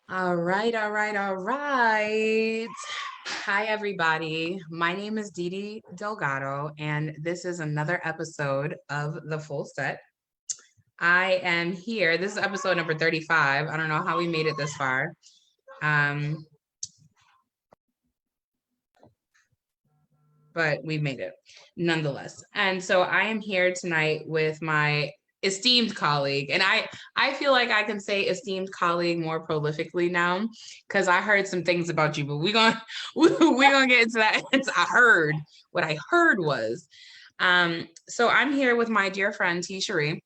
All right, all right, all right. Hi, everybody. My name is Didi Delgado, and this is another episode of The Full Set. I am here. This is episode number 35. I don't know how we made it this far. Um, but we made it nonetheless. And so I am here tonight with my esteemed colleague, and I feel like I can say esteemed colleague more prolifically now because I heard some things about you, but we're gonna get into that. I heard what I heard was so I'm here with my dear friend TeaCheri,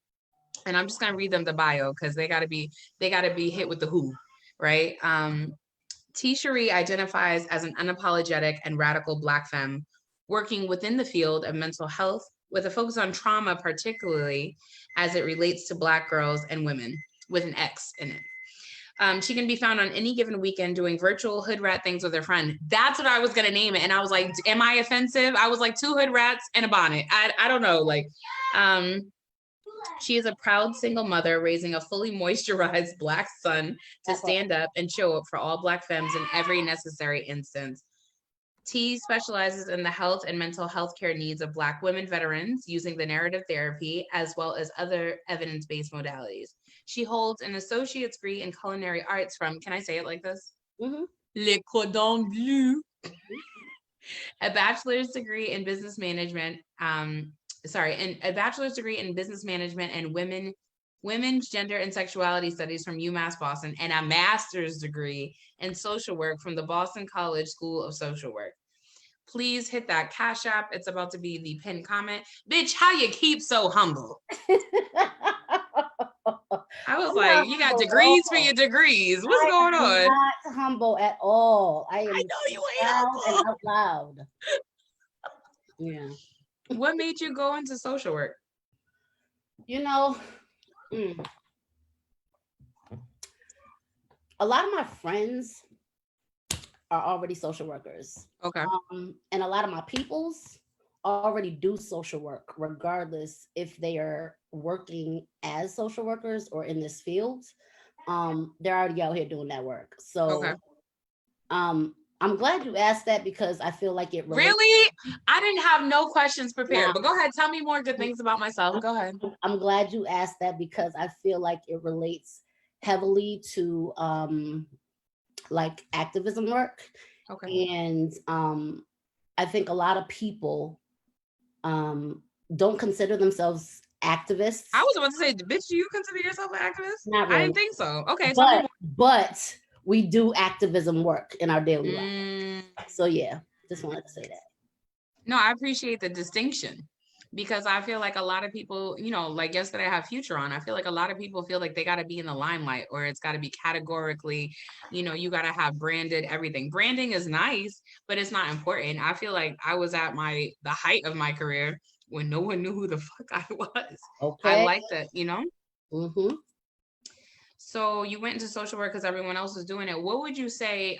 and I'm just gonna read them the bio because they gotta be hit with the who, right? TeaCheri identifies as an unapologetic and radical Black femme working within the field of mental health with a focus on trauma, particularly as it relates to Black girls and women, with an X in it. She can be found on any given weekend doing virtual hood rat things with her friend. That's what I was gonna name it, and I was like, "Am I offensive?" I was like, two hood rats and a bonnet. I don't know, like, she is a proud single mother raising a fully moisturized Black son to stand up and show up for all Black femmes in every necessary instance. T specializes in the health and mental health care needs of Black women veterans using the narrative therapy as well as other evidence-based modalities. She holds an associate's degree in culinary arts from, can I say it like this? Mm-hmm. Le Cordon Bleu. A bachelor's degree in business management, and a bachelor's degree in business management and women's gender and sexuality studies from UMass Boston, and a master's degree in social work from the Boston College School of Social Work. Please hit that Cash App. It's about to be the pinned comment. Bitch, how you keep so humble? I was like, you got degrees for your degrees. What's going on? Not humble at all. I know you ain't humble. And out loud. Yeah. What made you go into social work? You know, a lot of my friends are already social workers. Okay. And a lot of my peoples already do social work, regardless if they are working as social workers or in this field. They're already out here doing that work. So okay. I'm glad you asked that because I feel like it relates. Really? I didn't have no questions prepared, but go ahead. Tell me more good things about myself. Go ahead. I'm glad you asked that because I feel like it relates heavily to like activism work. Okay. And I think a lot of people don't consider themselves activists. I was about to say, bitch, do you consider yourself an activist? Not really. I didn't think so. Okay. But we do activism work in our daily life. So yeah, just wanted to say that. No, I appreciate the distinction because I feel like a lot of people, like yesterday I have Future on. I feel like a lot of people feel like they got to be in the limelight or it's got to be categorically, you got to have branded everything. Branding is nice, but it's not important. I feel like I was at the height of my career when no one knew who the fuck I was. Okay. I like that, Mm-hmm. So you went into social work because everyone else was doing it. What would you say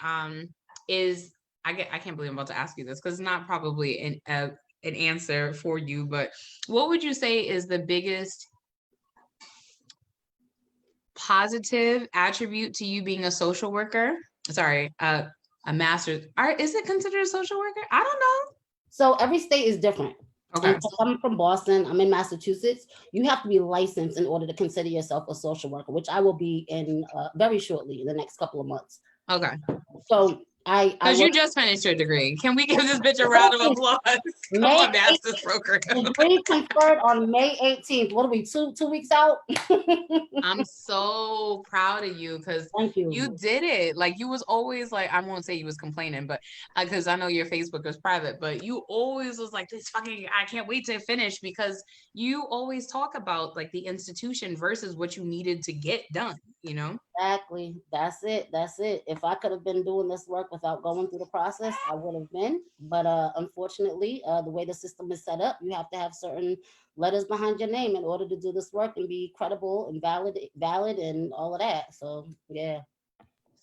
is, I can't believe I'm about to ask you this because it's not probably an answer for you, but what would you say is the biggest positive attribute to you being a social worker? Sorry, a master's. Is it considered a social worker? I don't know. So every state is different. Okay. I'm from Boston. I'm in Massachusetts. You have to be licensed in order to consider yourself a social worker, which I will be in very shortly in the next couple of months. Okay. So because you just finished your degree. Can we give this bitch a round of applause? Come on, master's program. Degree conferred on May 18th. What are we, two weeks out? I'm so proud of you because you did it. Like you was always like, I won't say you was complaining, but because I know your Facebook was private, but you always was like, this fucking, I can't wait to finish because you always talk about like the institution versus what you needed to get done, Exactly. That's it. If I could have been doing this work without going through the process, I would have been. But unfortunately, the way the system is set up, you have to have certain letters behind your name in order to do this work and be credible and valid and all of that. So yeah.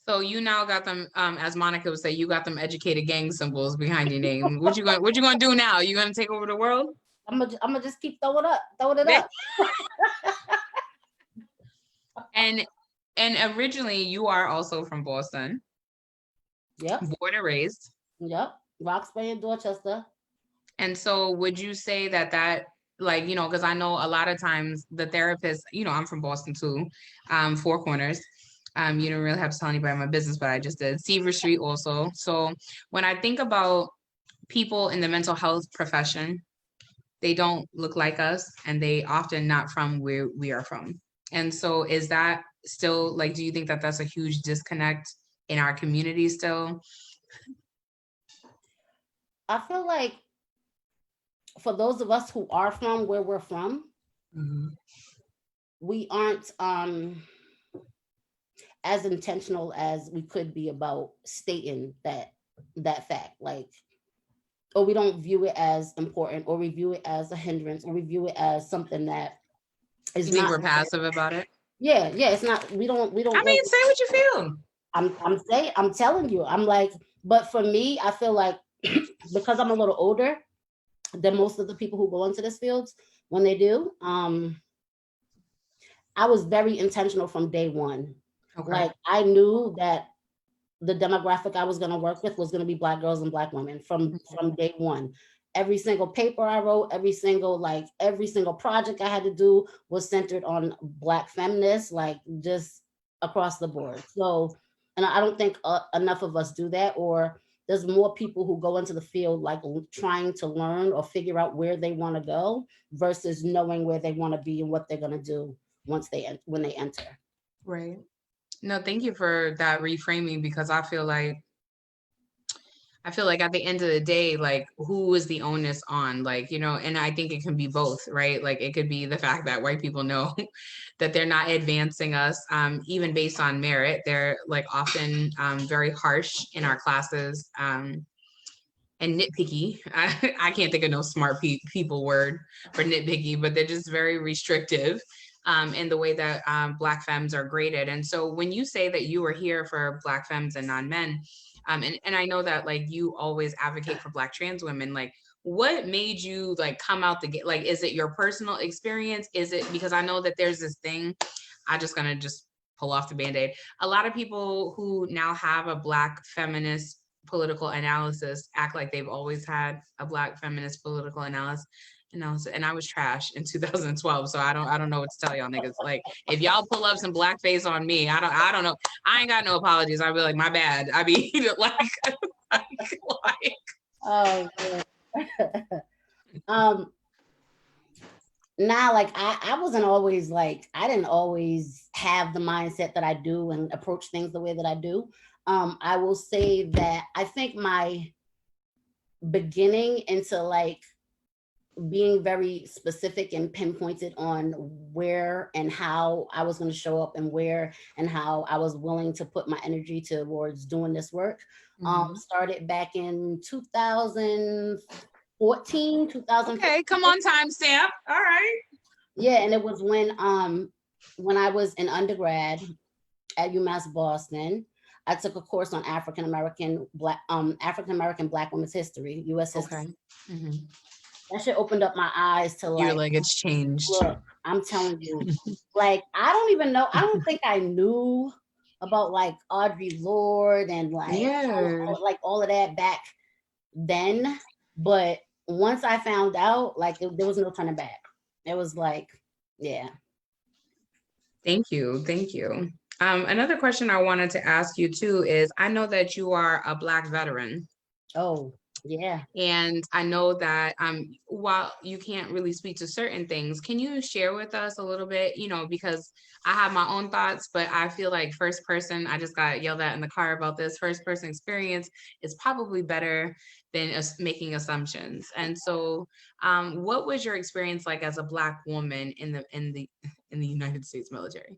So you now got them, as Monica would say, you got them educated gang symbols behind your name. What you gonna do now? You gonna take over the world? I'm gonna just keep throwing it up. And And originally you are also from Boston. Yep. Born and raised. Yep. Roxbury and Dorchester. And so would you say that like, you know, because I know a lot of times the therapist, you know, I'm from Boston too, Four Corners. You don't really have to tell anybody my business, but I just did. Seaver Street also. So when I think about people in the mental health profession, they don't look like us and they often not from where we are from. And so is that still like, do you think that that's a huge disconnect in our community still? I feel like for those of us who are from where we're from, we aren't as intentional as we could be about stating that fact. Like, or we don't view it as important, or we view it as a hindrance, or we view it as something that is You think not. we're passive about it? Yeah, it's not. We don't. I mean, say what you feel. I'm telling you. I'm like, but for me, I feel like because I'm a little older than most of the people who go into this field, when they do, I was very intentional from day one. Okay. Like, I knew that the demographic I was going to work with was going to be Black girls and Black women from day one. Every single paper I wrote, every single project I had to do was centered on Black feminists, like just across the board. So, and I don't think enough of us do that, or there's more people who go into the field like trying to learn or figure out where they want to go versus knowing where they want to be and what they're going to do when they enter. Right. No, thank you for that reframing, because I feel like at the end of the day, like, who is the onus on, like, you know, and I think it can be both, right? Like, it could be the fact that white people know that they're not advancing us, even based on merit. They're like often very harsh in our classes, and nitpicky. I can't think of no smart people word for nitpicky, but they're just very restrictive in the way that Black femmes are graded. And so when you say that you were here for Black femmes and non-men, and I know that like you always advocate for Black trans women, like what made you like come out the gate? Like, is it your personal experience? Is it because I know that there's this thing, I'm just gonna pull off the Band-Aid. A lot of people who now have a Black feminist political analysis act like they've always had a Black feminist political analysis, and I was trash in 2012, so I don't know what to tell y'all niggas. Like, if y'all pull up some blackface on me, I don't know. I ain't got no apologies. I'll be like, my bad. I mean, like oh now, like I wasn't always like, I didn't always have the mindset that I do and approach things the way that I do. I will say that I think my beginning into like being very specific and pinpointed on where and how I was going to show up and where and how I was willing to put my energy towards doing this work started back in 2014, 2015. Okay, come on, timestamp. All right. Yeah, and it was when I was in undergrad at UMass Boston. I took a course on African American Black women's history, U.S. history. Okay. Mm-hmm. That shit opened up my eyes to like, you're like, it's changed. Look, I'm telling you, like, I don't even know. I don't think I knew about like Audre Lorde and like, all of that back then. But once I found out, like, there was no turning back. It was like, yeah. Thank you. Another question I wanted to ask you too is, I know that you are a Black veteran. Oh, yeah. And I know that while you can't really speak to certain things, can you share with us a little bit, you know, because I have my own thoughts, but I feel like first person, I just got yelled at in the car about this, first person experience is probably better than making assumptions. And so what was your experience like as a Black woman in the United States military?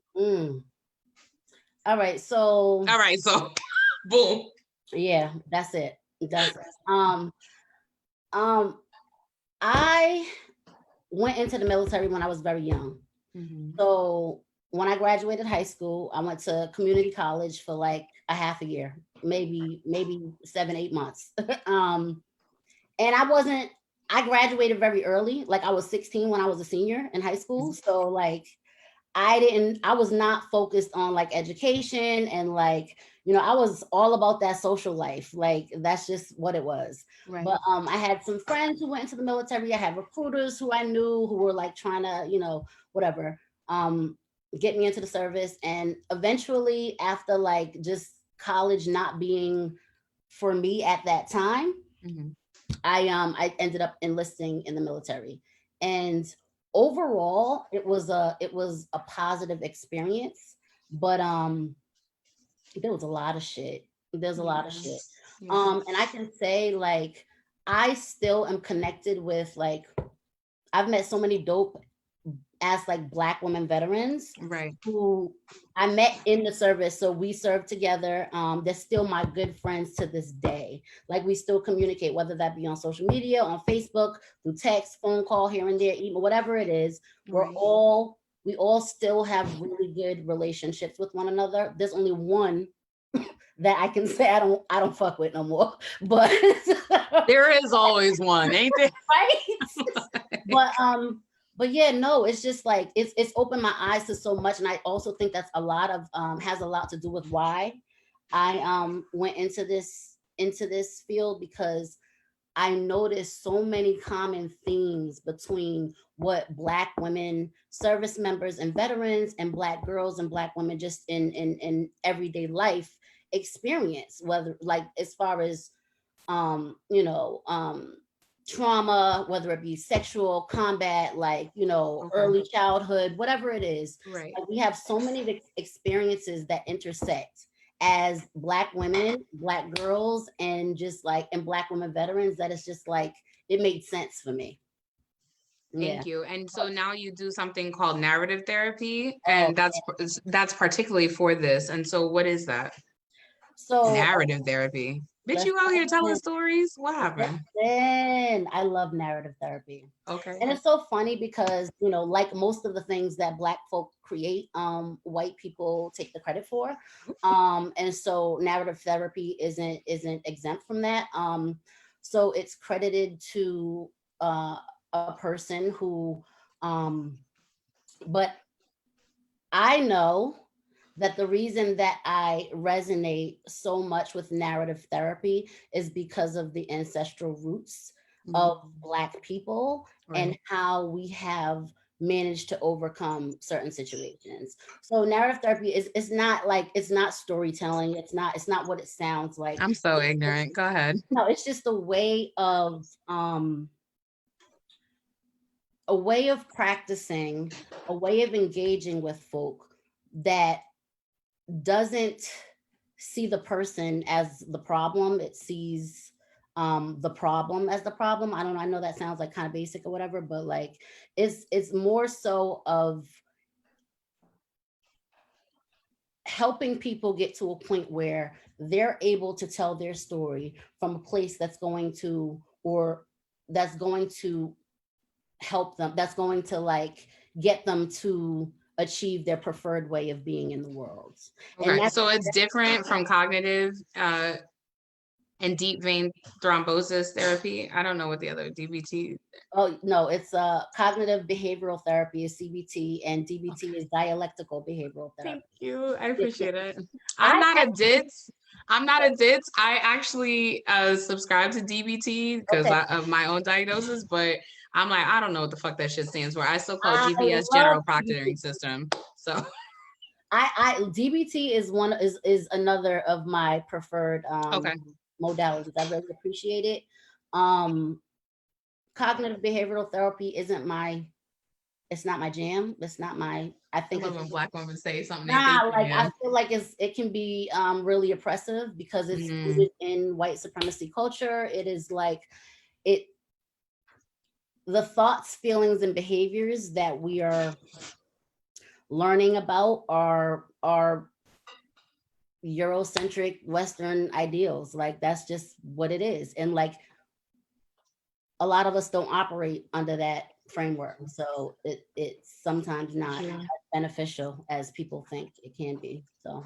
All right, so boom. Yeah, that's it. I went into the military when I was very young. Mm-hmm. So when I graduated high school, I went to community college for like a half a year, maybe 7-8 months. And I graduated very early. Like, I was 16 when I was a senior in high school. So like, I was not focused on like education and like, you know, I was all about that social life. Like that's just what it was. Right. But I had some friends who went into the military. I had recruiters who I knew who were like trying to, you know, whatever, um, get me into the service. And eventually after like just college not being for me at that time, Mhm. I ended up enlisting in the military. And overall it was a positive experience, but there was a lot of shit. There's a lot of shit. Yes. Yes. And I can say like I still am connected with like I've met so many dope as like Black women veterans Right. who I met in the service. So we served together. They're still my good friends to this day. Like we still communicate, whether that be on social media, on Facebook, through text, phone call here and there, email, whatever it is. Right. We all still have really good relationships with one another. There's only one that I can say I don't fuck with no more. But There is always one, ain't there? right? But yeah, no, it's just like it's opened my eyes to so much. And I also think that's a lot of has a lot to do with why I went into this field, because I noticed so many common themes between what Black women, service members and veterans, and Black girls and Black women just in everyday life experience, whether like as far as you know, trauma, whether it be sexual combat, like, you know, Okay. early childhood, whatever it is. Right. Like we have so many experiences that intersect as Black women, Black girls, and just like, and Black women veterans, that it's just like, it made sense for me. Yeah. Thank you. And so now you do something called narrative therapy, Oh, and that's particularly for this. And so what is that? so Narrative therapy. Bitch, you out here telling listen, stories? What happened? listen, I love narrative therapy. Okay. And it's so funny because, you know, like most of the things that Black folk create, white people take the credit for. And so narrative therapy isn't exempt from that. So it's credited to a person who, but I know that the reason that I resonate so much with narrative therapy is because of the ancestral roots of Black people and Right. how we have managed to overcome certain situations. So narrative therapy is it's not like it's not storytelling. It's not what it sounds like. I'm so ignorant. Go ahead. No, it's just a way of practicing, a way of engaging with folk that doesn't see the person as the problem. It sees the problem as the problem. I don't know. I know that sounds like kind of basic or whatever, but like it's more so of helping people get to a point where they're able to tell their story from a place that's going to or that's going to help them, that's going to like get them to achieve their preferred way of being in the world. And Okay. that's So it's different from cognitive and deep vein thrombosis therapy. I don't know what the other DBT. Oh no, it's cognitive behavioral therapy is CBT, and DBT is dialectical behavioral therapy. Thank you. I Yeah, yeah. appreciate it. I'm I not a actually DITS. I'm not a DITS. I actually subscribe to DBT because okay. of my own diagnosis, but I'm like, I don't know what the fuck that shit stands for. I still call it I GPS, love General DBT. Proctoring System. So I DBT is one is another of my preferred okay. modalities. I really appreciate it. Um, cognitive behavioral therapy isn't my it's not my jam. It's not my I I think love it's when Black women say something they nah, thinking, like I yeah. feel like it can be really oppressive because it's Mm, rooted in white supremacy culture. It is like it the thoughts, feelings, and behaviors that we are learning about are Eurocentric Western ideals. Like that's just what it is. And like a lot of us don't operate under that framework. So it's sometimes not yeah. as beneficial as people think it can be. So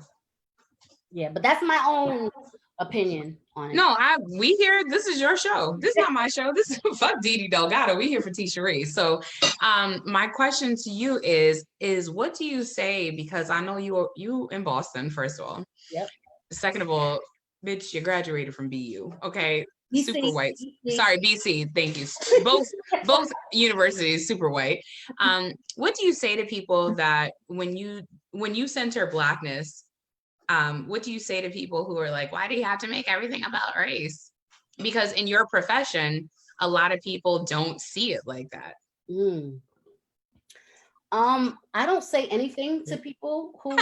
yeah, but that's my own opinion on it. No, we here. This is your show. This is not my show. This is fuck Didi Delgado. We here for TeaCheri. So, my question to you is what do you say? Because I know you in Boston. First of all, Yep. second of all, bitch, you graduated from BU. Okay, BC, super white. BC. Sorry, BC. Thank you. Both universities, super white. What do you say to people that when you center Blackness? What do you say to people who are like, why do you have to make everything about race? Because in your profession, a lot of people don't see it like that. I don't say anything to people who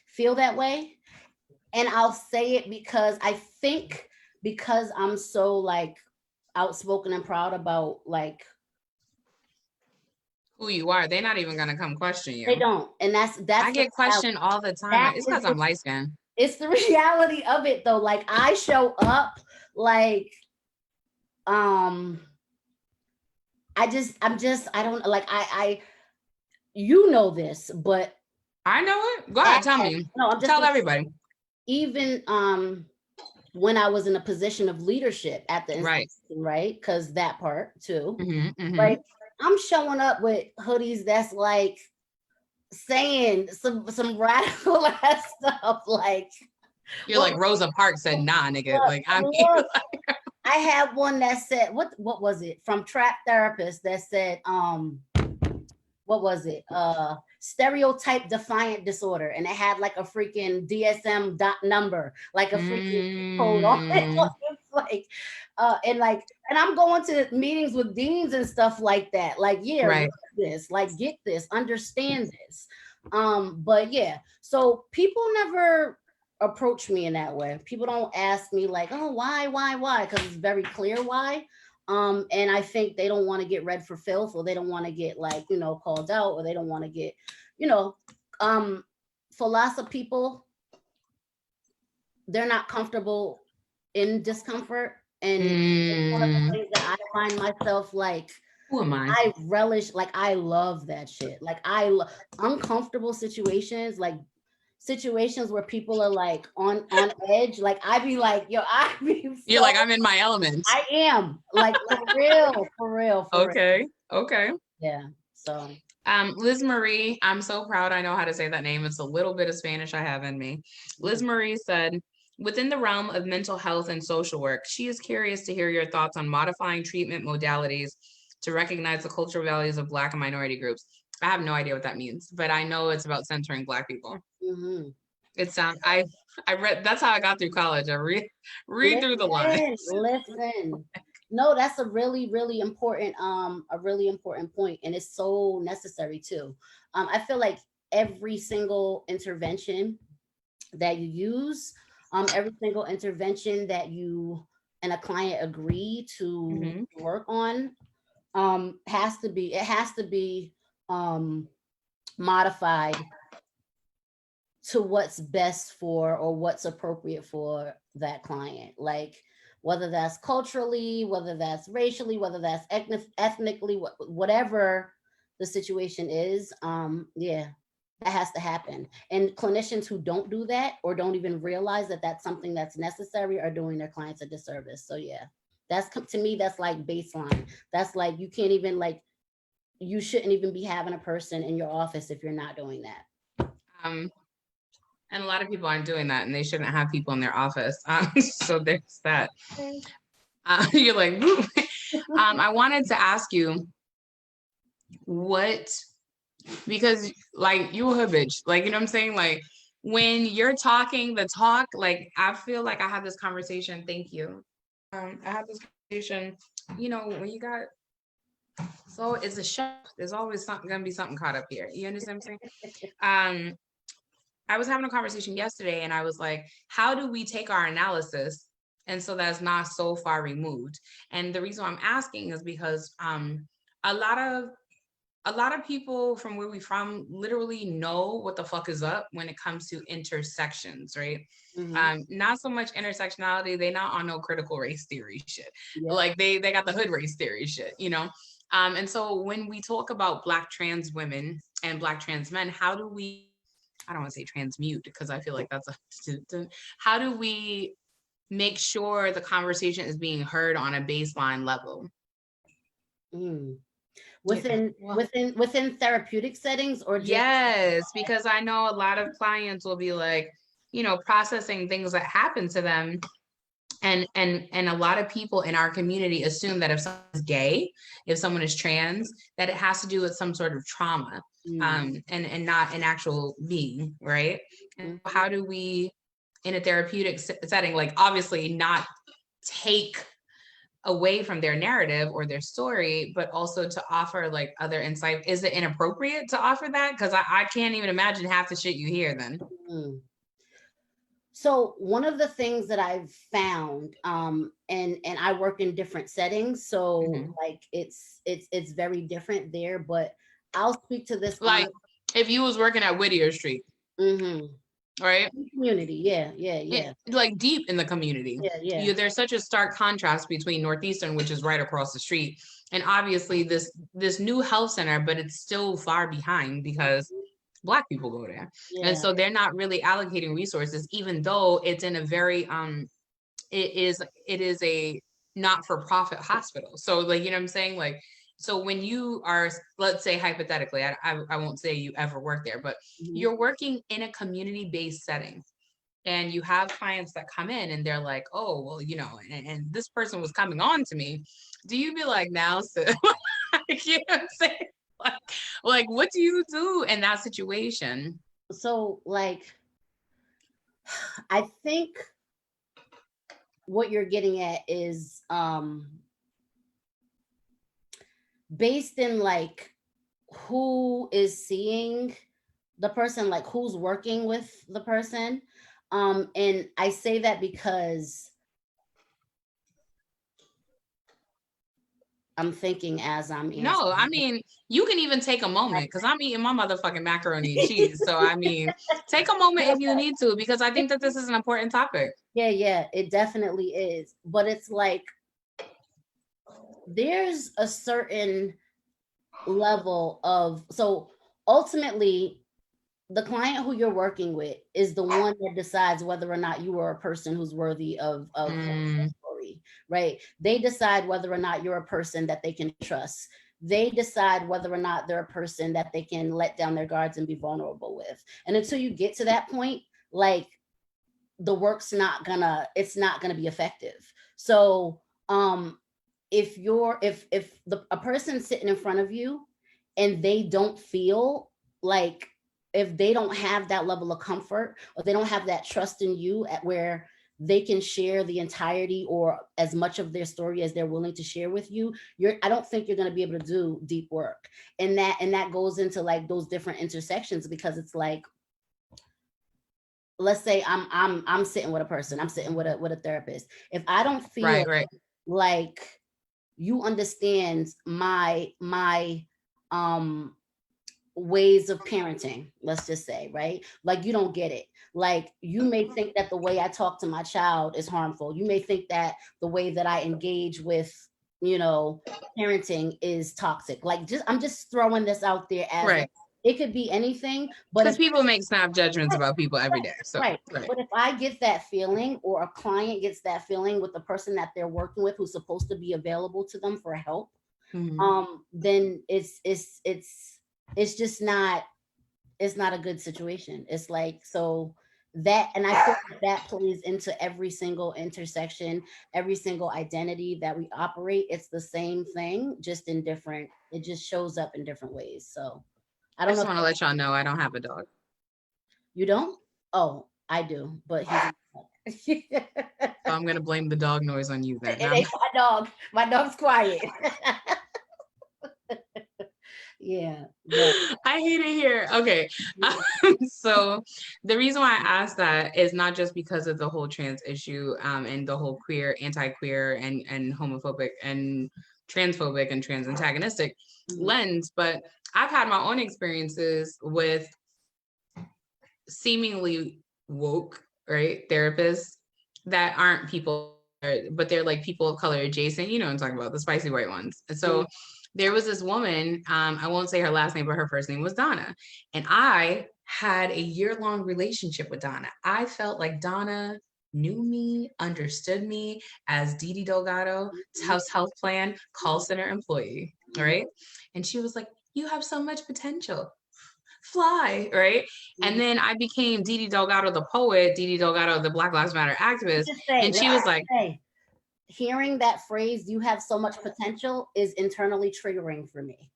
feel that way. And I'll say it because I think because I'm so like outspoken and proud about like who you are, they're not even gonna come question you. They don't. And that's I get questioned all the time. It's because I'm light skinned. It's the reality of it though. Like I show up like I don't like I you know this, but I know it. Go ahead, tell me. No, I'm just tell everybody. Even when I was in a position of leadership at the institution, right? Because that part too. Like I'm showing up with hoodies that's like saying some radical ass stuff. Like you're like Rosa Parks said, nah, nigga. Like I mean, I have one that said what was it from Trap Therapist that said what was it stereotype defiant disorder, and it had like a freaking DSM number, like a freaking code on it. It's like and I'm going to meetings with deans and stuff like that, like read this, like get this, understand this. But yeah, so people never approach me in that way. People don't ask me like, oh, why, because it's very clear why. And I think they don't want to get read for filth, or they don't want to get like, called out, or they don't want to get, for lots of people, they're not comfortable in discomfort. And it's one of the things that I find myself like, who am I? I relish, like, I love that shit. Like, uncomfortable situations, like situations where people are like on edge. Like, I be like, yo, you're like, I'm in my element. I am, like, for real. Okay. Yeah. So Liz Marie, I'm so proud I know how to say that name. It's a little bit of Spanish I have in me. Liz Marie said, within the realm of mental health and social work, she is curious to hear your thoughts on modifying treatment modalities to recognize the cultural values of Black and minority groups. I have no idea what that means, but I know it's about centering Black people. It sounds, I read, that's how I got through college. I read through the lines. Listen. No, that's a really, really important, point. And it's so necessary too. I feel like every single intervention that you use, every single intervention that you and a client agree to work on, has to be modified to what's best for, or what's appropriate for that client. Like, whether that's culturally, whether that's racially, whether that's ethnically, whatever the situation is, that has to happen. And clinicians who don't do that, or don't even realize that that's something that's necessary, are doing their clients a disservice. So yeah, that's, to me, that's like baseline. That's like, you can't even, like, you shouldn't even be having a person in your office if you're not doing that. And a lot of people aren't doing that, and they shouldn't have people in their office. So there's that. You're like, I wanted to ask you because like you a hood bitch, like, you know what I'm saying? Like, when you're talking the talk, like, I feel like I had this conversation. Thank you. I had this conversation, when you got, so it's a show. There's always gonna be something caught up here. You understand what I'm saying? I was having a conversation yesterday, and I was like, how do we take our analysis and so that's not so far removed? And the reason I'm asking is because a lot of people from where we're from literally know what the fuck is up when it comes to intersections, right? Not so much intersectionality. They not on no critical race theory shit. Yeah. Like they got the hood race theory shit, And so when we talk about Black trans women and Black trans men, how do we I don't want to say transmute because I feel like that's how do we make sure the conversation is being heard on a baseline level? Within therapeutic settings, or just yes, because I know a lot of clients will be like, you know, processing things that happen to them, and a lot of people in our community assume that if someone is gay, if someone is trans, that it has to do with some sort of trauma, and not an actual being, right? And how do we, in a therapeutic setting, like obviously not take away from their narrative or their story, but also to offer like other insight? Is it inappropriate to offer that? Because I can't even imagine half the shit you hear then. So one of the things that I've found, and I work in different settings, so like it's very different there, but I'll speak to this. Like if you was working at Whittier Street, right? Community, yeah. Like deep in the community. Yeah. There's such a stark contrast between Northeastern, which is right across the street, and obviously this new health center, but it's still far behind because Black people go there. And so they're not really allocating resources, even though it's in a very it is a not-for-profit hospital. So like, you know what I'm saying? Like, so when you are, let's say hypothetically, I won't say you ever work there, but you're working in a community-based setting, and you have clients that come in and they're like, oh, well, you know, and this person was coming on to me. Do you be like, now, so you know what I'm saying? Like, what do you do in that situation? So like, I think what you're getting at is based in like who is seeing the person, like who's working with the person. And I say that because I'm thinking as I'm answering. No, I mean, you can even take a moment because I'm eating my motherfucking macaroni and cheese. So, I mean, take a moment if you need to, because I think that this is an important topic. Yeah, it definitely is. But it's like, there's a certain level of, so ultimately, the client who you're working with is the one that decides whether or not you are a person who's worthy of story, right? They decide whether or not you're a person that they can trust. They decide whether or not they're a person that they can let down their guards and be vulnerable with. And until you get to that point, like the work's not gonna be effective. So if a person's sitting in front of you and they don't feel like, if they don't have that level of comfort, or they don't have that trust in you at where they can share the entirety or as much of their story as they're willing to share with you, I don't think you're going to be able to do deep work. And that goes into like those different intersections, because it's like, let's say I'm sitting with a person, I'm sitting with a therapist. If I don't feel like you understand my ways of parenting, let's just say, right? Like you don't get it. Like you may think that the way I talk to my child is harmful. You may think that the way that I engage with, you know, parenting is toxic. Like I'm just throwing this out there as it could be anything, but because people make snap judgments about people every day. So but if I get that feeling, or a client gets that feeling with the person that they're working with who's supposed to be available to them for help, then it's just not, it's not a good situation. It's like, so that, and I feel like that plays into every single intersection, every single identity that we operate. It's the same thing, just in different, it just shows up in different ways. So I just want to let y'all know I don't have a dog. You don't? Oh, I do, but he's so I'm gonna blame the dog noise on you then. It ain't my dog. My dog's quiet. Yeah. I hate it here. Okay. So the reason why I asked that is not just because of the whole trans issue, and the whole queer, anti-queer, and homophobic and transphobic and trans antagonistic lens, but I've had my own experiences with seemingly woke, right, therapists that aren't people, but they're like people of color adjacent, you know what I'm talking about, the spicy white ones. And so there was this woman, I won't say her last name, but her first name was Donna. And I had a year-long relationship with Donna. I felt like Donna knew me, understood me as Didi Delgado, House Health Plan, call center employee, right? And she was like, you have so much potential. Fly, right? And then I became Didi Delgado, the poet, Didi Delgado, the Black Lives Matter activist. And she was like, hearing that phrase, you have so much potential, is internally triggering for me.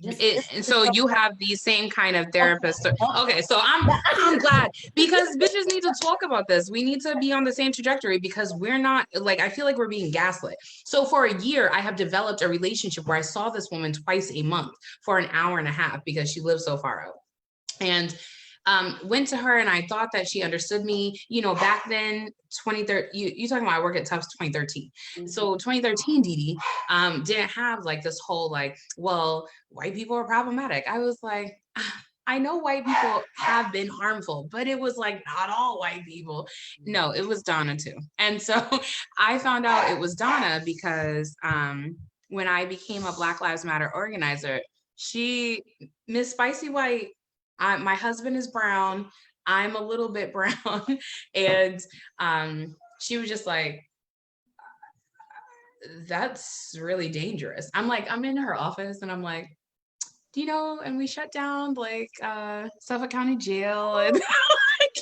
And so you have these same kind of therapists. Okay, so I'm glad, because bitches need to talk about this. We need to be on the same trajectory, because we're not, like, I feel like we're being gaslit. So for a year, I have developed a relationship where I saw this woman twice a month for an hour and a half because she lived so far out. And went to her, and I thought that she understood me. You know, back then, 2013, you talking about I work at Tufts 2013. So 2013, Didi didn't have like this whole like, well, white people are problematic. I was like, I know white people have been harmful, but it was like not all white people. No, it was Donna too. And so I found out it was Donna because when I became a Black Lives Matter organizer, Miss Spicy White, my husband is brown, I'm a little bit brown, and she was just like, that's really dangerous. I'm like, I'm in her office and I'm like, do you know, and we shut down like Suffolk County Jail, and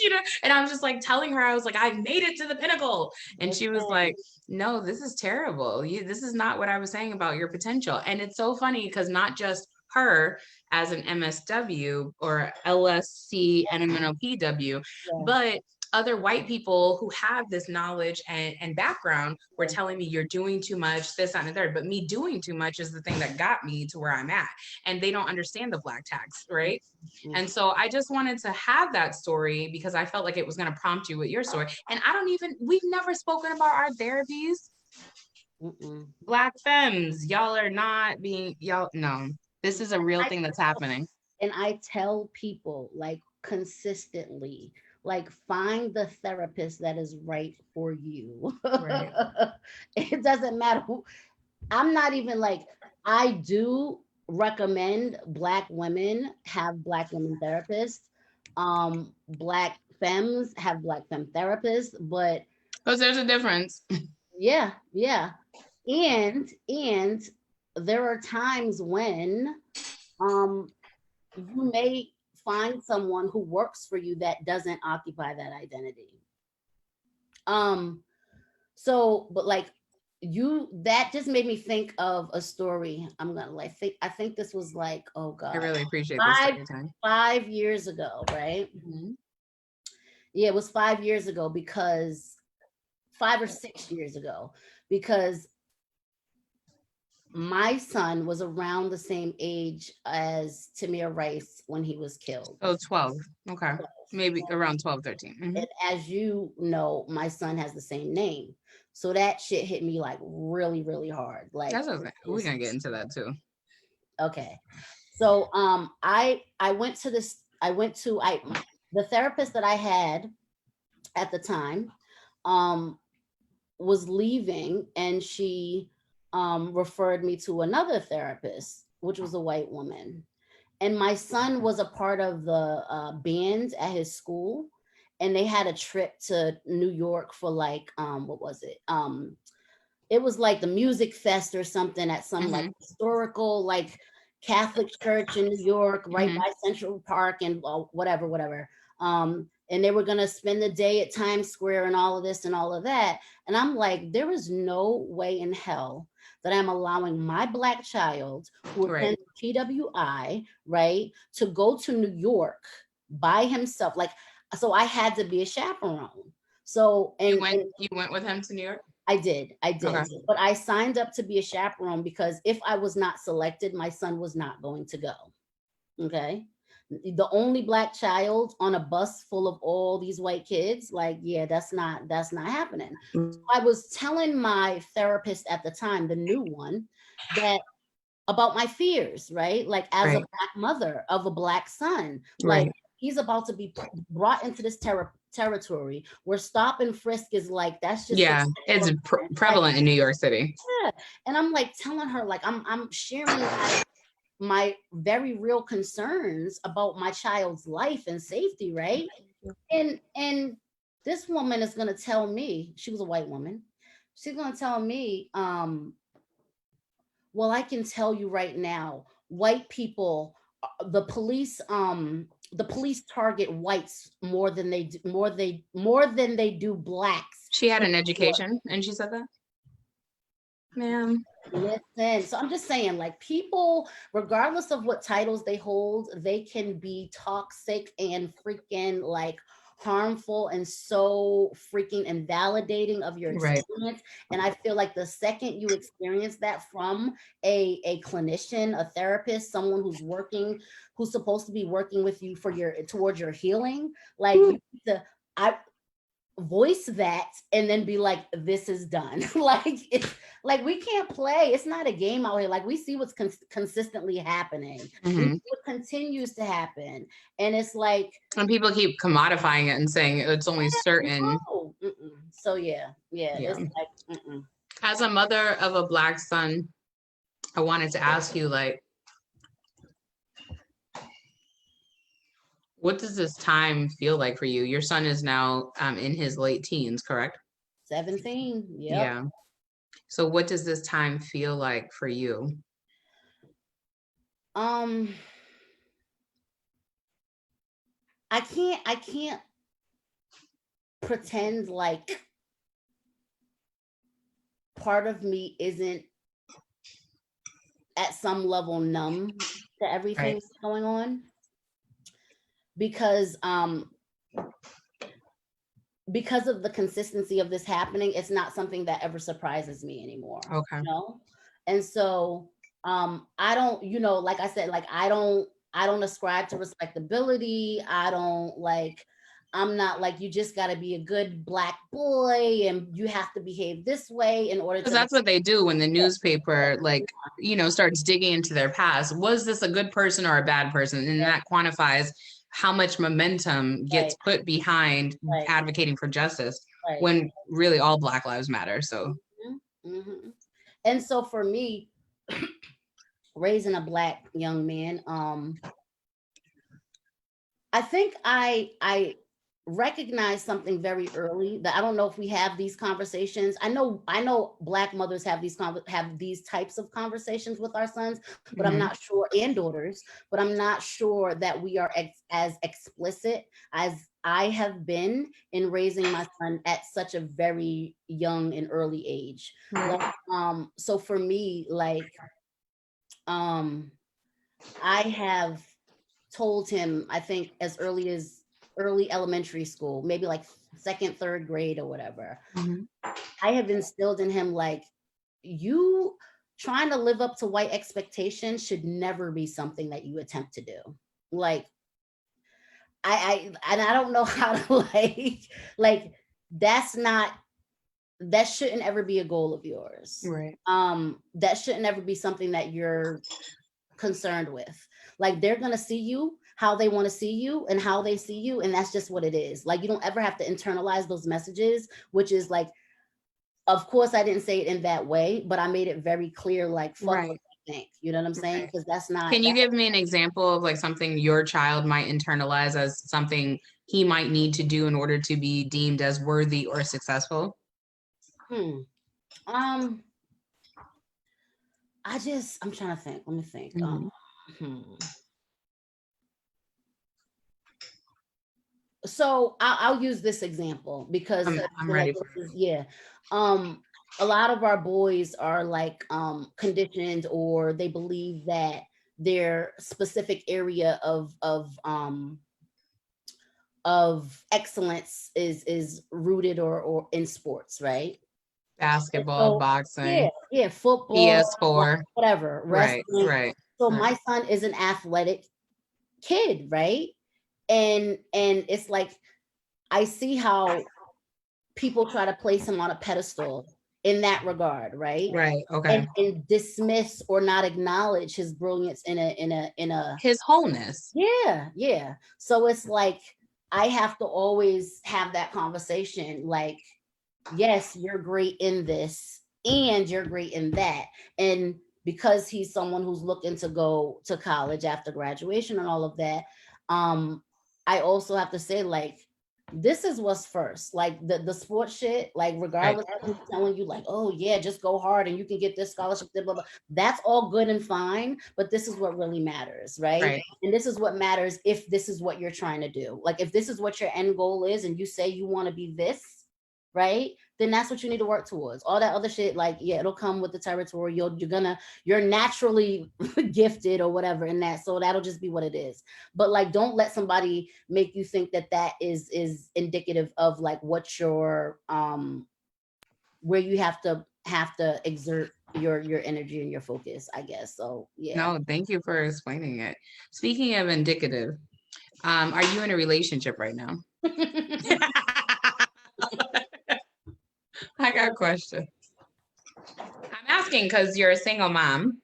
you know, and I was just like telling her, I was like, I made it to the pinnacle. And she was like, no, this is terrible. This is not what I was saying about your potential. And it's so funny because not just her as an MSW or LSC NMNOPW, but other white people who have this knowledge and background were telling me, you're doing too much, this, that, and the third. But me doing too much is the thing that got me to where I'm at. And they don't understand the Black tax, right? And so I just wanted to have that story because I felt like it was going to prompt you with your story. And we've never spoken about our therapies. Black femmes, y'all are not being, no, this is a real thing that's happening. And I tell people like consistently, like, find the therapist that is right for you. Right. It doesn't matter who. I'm not even like, I do recommend Black women have Black women therapists. Black femmes have Black femme therapists, but because there's a difference. Yeah. And there are times when you may find someone who works for you that doesn't occupy that identity. So, but like that just made me think of a story. I think this was like, oh God. I really appreciate this 5 years ago, right? Yeah, it was 5 years ago, because 5 or 6 years ago, because my son was around the same age as Tamir Rice when he was killed. Oh, 12. Okay. 12. Maybe around 12, 13. And as you know, my son has the same name. So that shit hit me like really, really hard. Like, that's okay. We're going to get into that too. Okay. So I went to the therapist that I had at the time was leaving, and she referred me to another therapist, which was a white woman. And my son was a part of the band at his school, and they had a trip to New York for like, what was it? It was like the music fest or something at some like historical, like Catholic church in New York, right by Central Park and whatever. And they were going to spend the day at Times Square and all of this and all of that. And I'm like, there is no way in hell that I'm allowing my Black child who attends PWI, right, to go to New York by himself. Like, so I had to be a chaperone. So, and you went with him to New York? I did. Okay. But I signed up to be a chaperone because if I was not selected, my son was not going to go. Okay. The only Black child on a bus full of all these white kids, like, yeah, that's not happening. So I was telling my therapist at the time, the new one, that about my fears, right? Like, as a Black mother of a Black son, like, he's about to be brought into this territory where stop and frisk is like, that's just it's prevalent in New York City. Yeah. And I'm like telling her, like, I'm sharing my very real concerns about my child's life and safety, right? And this woman is going to tell me, she was a white woman, she's going to tell me, well, I can tell you right now, white people, the police target whites more than they do, more than they do blacks. She had an education and she said that? Ma'am. Listen, so I'm just saying, like, people, regardless of what titles they hold, they can be toxic and freaking like harmful and so freaking invalidating of your Right. experience. And I feel like the second you experience that from a clinician, a therapist, someone who's working, who's supposed to be working with you for your towards your healing, like you need to, I voice that and then be like, this is done. Like, it's like, we can't play, it's not a game out here. Like, we see what's consistently happening. We see what continues to happen, and it's like, and people keep commodifying it and saying it's only certain. no. So yeah, it's like, As a mother of a Black son, I wanted to ask you, like, what does this time feel like for you? Your son is now in his late teens, correct? 17. Yep. Yeah. So what does this time feel like for you? I can't pretend like part of me isn't at some level numb to everything that's going on, because of the consistency of this happening, it's not something that ever surprises me anymore. Okay. You know? And so I don't, you know, like I said, like I don't ascribe to respectability. I'm not like, you just got to be a good Black boy and you have to behave this way in order to. Because that's what they do when the newspaper, like, you know, starts digging into their past. Was this a good person or a bad person? And that quantifies how much momentum gets put behind advocating for justice, when really all Black lives matter. So. And so for me, raising a Black young man, I think I recognize something very early that I don't know if we have these conversations. I know Black mothers have these types of conversations with our sons, but I'm not sure, and daughters, but I'm not sure that we are as explicit as I have been in raising my son at such a very young and early age. Like, so for me, like, I have told him, I think as early elementary school, maybe like second, third grade or whatever, I have instilled in him, like, you trying to live up to white expectations should never be something that you attempt to do. Like, I don't know how to like that shouldn't ever be a goal of yours. Right. That shouldn't ever be something that you're concerned with. Like, they're gonna see you how they want to see you and how they see you, and that's just what it is. Like, you don't ever have to internalize those messages, which is like, of course I didn't say it in that way, but I made it very clear, like, fuck what you think, you know what I'm saying? Because that's not. Can you give me an example of like something your child might internalize as something he might need to do in order to be deemed as worthy or successful? I'm trying to think. Let me think. So I'll use this example because I'm ready for it. A lot of our boys are like conditioned, or they believe that their specific area of excellence is rooted or in sports, right? Basketball, boxing, football, PS4, whatever, wrestling. Right. So my son is an athletic kid, right? And it's like, I see how people try to place him on a pedestal in that regard, right? Right. Okay. And dismiss or not acknowledge his brilliance in a his wholeness. Yeah. So it's like, I have to always have that conversation, like, yes, you're great in this and you're great in that. And because he's someone who's looking to go to college after graduation and all of that, I also have to say, like, this is what's first. Like the sports shit, like regardless of who's telling you, like, oh yeah, just go hard and you can get this scholarship, blah, blah, blah. That's all good and fine, but this is what really matters, right? And this is what matters if this is what you're trying to do. Like if this is what your end goal is and you say you want to be this, right? Then that's what you need to work towards. All that other shit, like, yeah, it'll come with the territory. You're naturally gifted or whatever in that. So that'll just be what it is. But like, don't let somebody make you think that that is indicative of like what your, where you have to exert your energy and your focus, I guess. So yeah. No, thank you for explaining it. Speaking of indicative, are you in a relationship right now? I got a question. I'm asking because you're a single mom.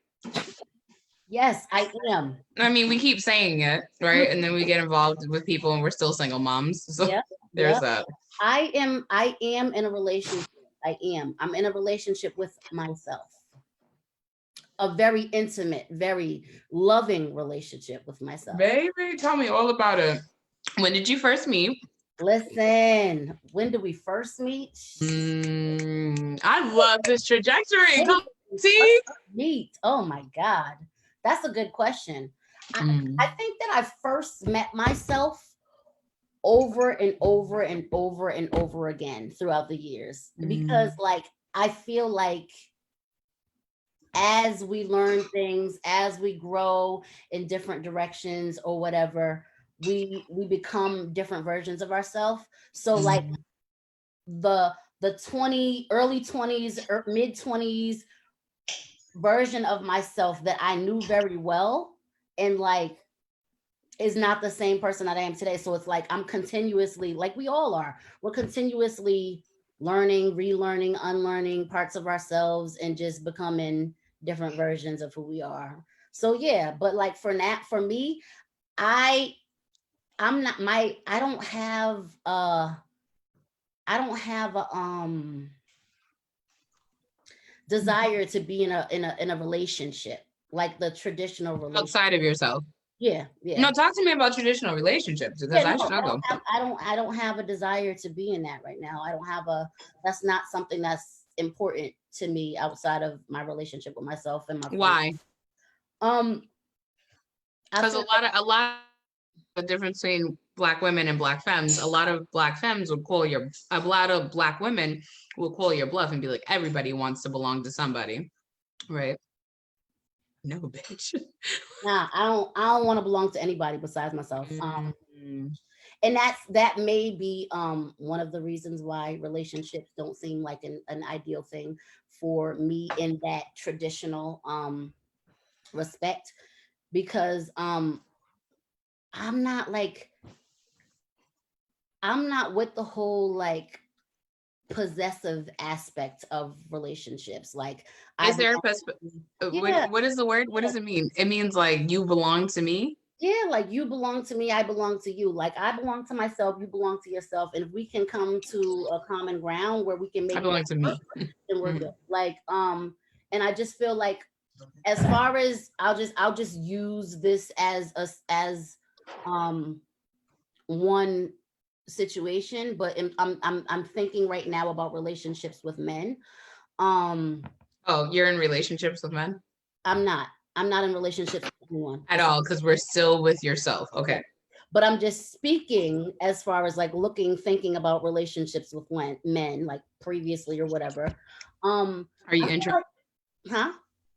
Yes, I am. I mean, we keep saying it, right? And then we get involved with people and we're still single moms. So there's that. I am in a relationship. I'm in a relationship with myself. A very intimate, very loving relationship with myself. Baby, tell me all about it. When did you first meet? Listen, when did we first meet? I love this trajectory. Come see? Meet. Oh my God. That's a good question. I think that I first met myself over and over and over and over again throughout the years. Because like, I feel like as we learn things, as we grow in different directions or whatever, we become different versions of ourselves. So like the early 20s or mid 20s version of myself that I knew very well and like is not the same person that I am today. So it's like I'm continuously, like we all are, we're continuously learning, relearning, unlearning parts of ourselves and just becoming different versions of who we are. So yeah, but like for me, I don't have a desire to be in a relationship, like the traditional relationship. Outside of yourself. Yeah. No, talk to me about traditional relationships because I struggle. I don't have a desire to be in that right now. That's not something that's important to me outside of my relationship with myself and my friends. Why? Because a lot of the difference between Black women and Black femmes, a lot of Black femmes will a lot of Black women will call your bluff and be like, everybody wants to belong to somebody, right? No, bitch. Nah, I don't want to belong to anybody besides myself. And that may be one of the reasons why relationships don't seem like an ideal thing for me in that traditional respect, because I'm not with the whole like possessive aspect of relationships. Like, is there what is the word? What does it mean? It means like you belong to me. Yeah, like you belong to me, I belong to you. Like I belong to myself, you belong to yourself. And if we can come to a common ground where we can make I belong to me, then we're good. Like and I just feel like as far as I'll just use this as one situation, but I'm thinking right now about relationships with men. Oh, you're in relationships with men? I'm not in relationships with anyone at all, because we're still with yourself. Okay. But I'm just speaking as far as like thinking about relationships with men, like previously or whatever. Are you interested? Huh?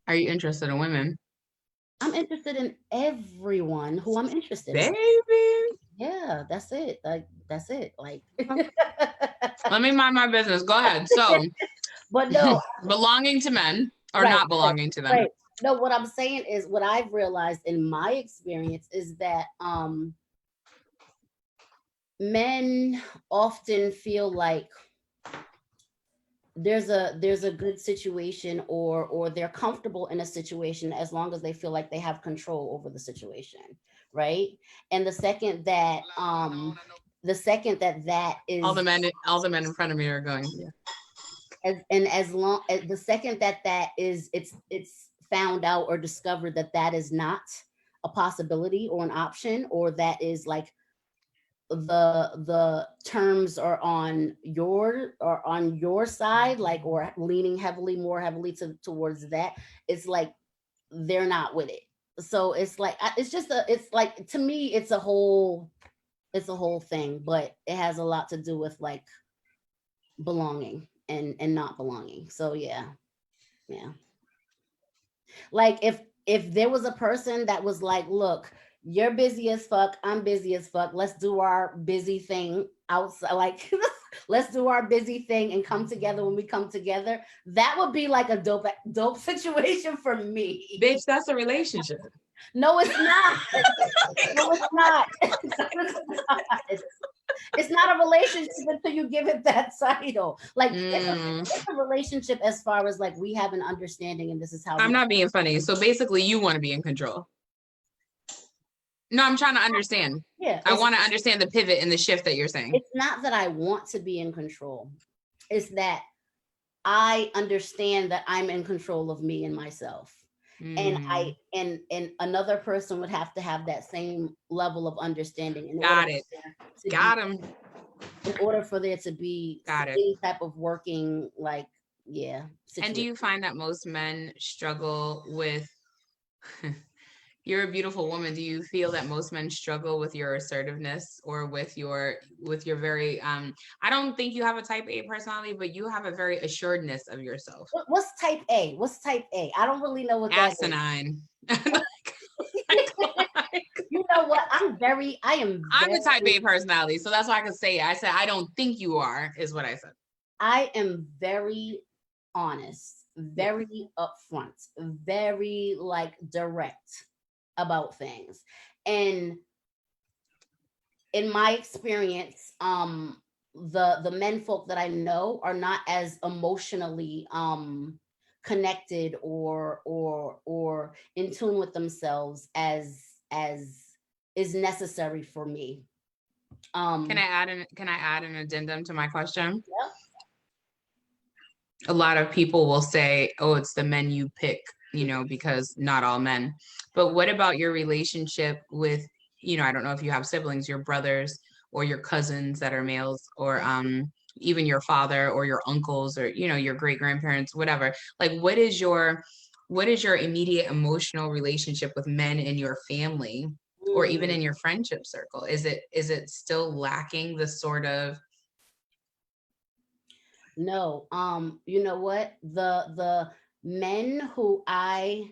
Are you interested in women? I'm interested in everyone who I'm interested in. Baby. Yeah, that's it. Like that's it. Like let me mind my business. Go ahead. So but no, belonging to men or not belonging to them. Right. No, what I'm saying is what I've realized in my experience is that men often feel like there's a good situation or they're comfortable in a situation as long as they feel like they have control over the situation, right? And the second that that is all the men in front of me are going, yeah. As long as the second that is it's found out or discovered that that is not a possibility or an option, or that is like the terms are on your side, like, or leaning more heavily towards that, it's like they're not with it. So it's like it's just it's like, to me, it's a whole thing, but it has a lot to do with like belonging and not belonging. So yeah. Like if there was a person that was like, look, you're busy as fuck, I'm busy as fuck, let's do our busy thing outside, like let's do our busy thing and come together when we come together, that would be like a dope situation for me. Bitch, that's a relationship. No, it's not. No, it's not. It's not a relationship until you give it that title. Like it's a relationship as far as like we have an understanding and this is how I'm not being funny. So basically you want to be in control. No, I'm trying to understand. Yeah. I want to understand the pivot and the shift that you're saying. It's not that I want to be in control. It's that I understand that I'm in control of me and myself. And and another person would have to have that same level of understanding. Got it. Got him. In order for there to be any type of working, like, yeah. Situation. And do you find that most men struggle with, you're a beautiful woman, do you feel that most men struggle with your assertiveness or with your very, I don't think you have a type A personality, but you have a very assuredness of yourself. What's type A? What's type A? I don't really know what that is. Asinine. You know what? I'm a type A personality, so that's why I can say it. I said, I don't think you are, is what I said. I am very honest, very upfront, very like direct about things. And in my experience, the men folk that I know are not as emotionally connected or in tune with themselves as is necessary for me. Can I add an addendum to my question? Yeah. A lot of people will say, oh, it's the men you pick, because not all men. But what about your relationship with, I don't know if you have siblings, your brothers or your cousins that are males, or even your father or your uncles, or your great grandparents, whatever. Like, what is your immediate emotional relationship with men in your family, or even in your friendship circle? Is it still lacking the sort of? No, you know what? The men who I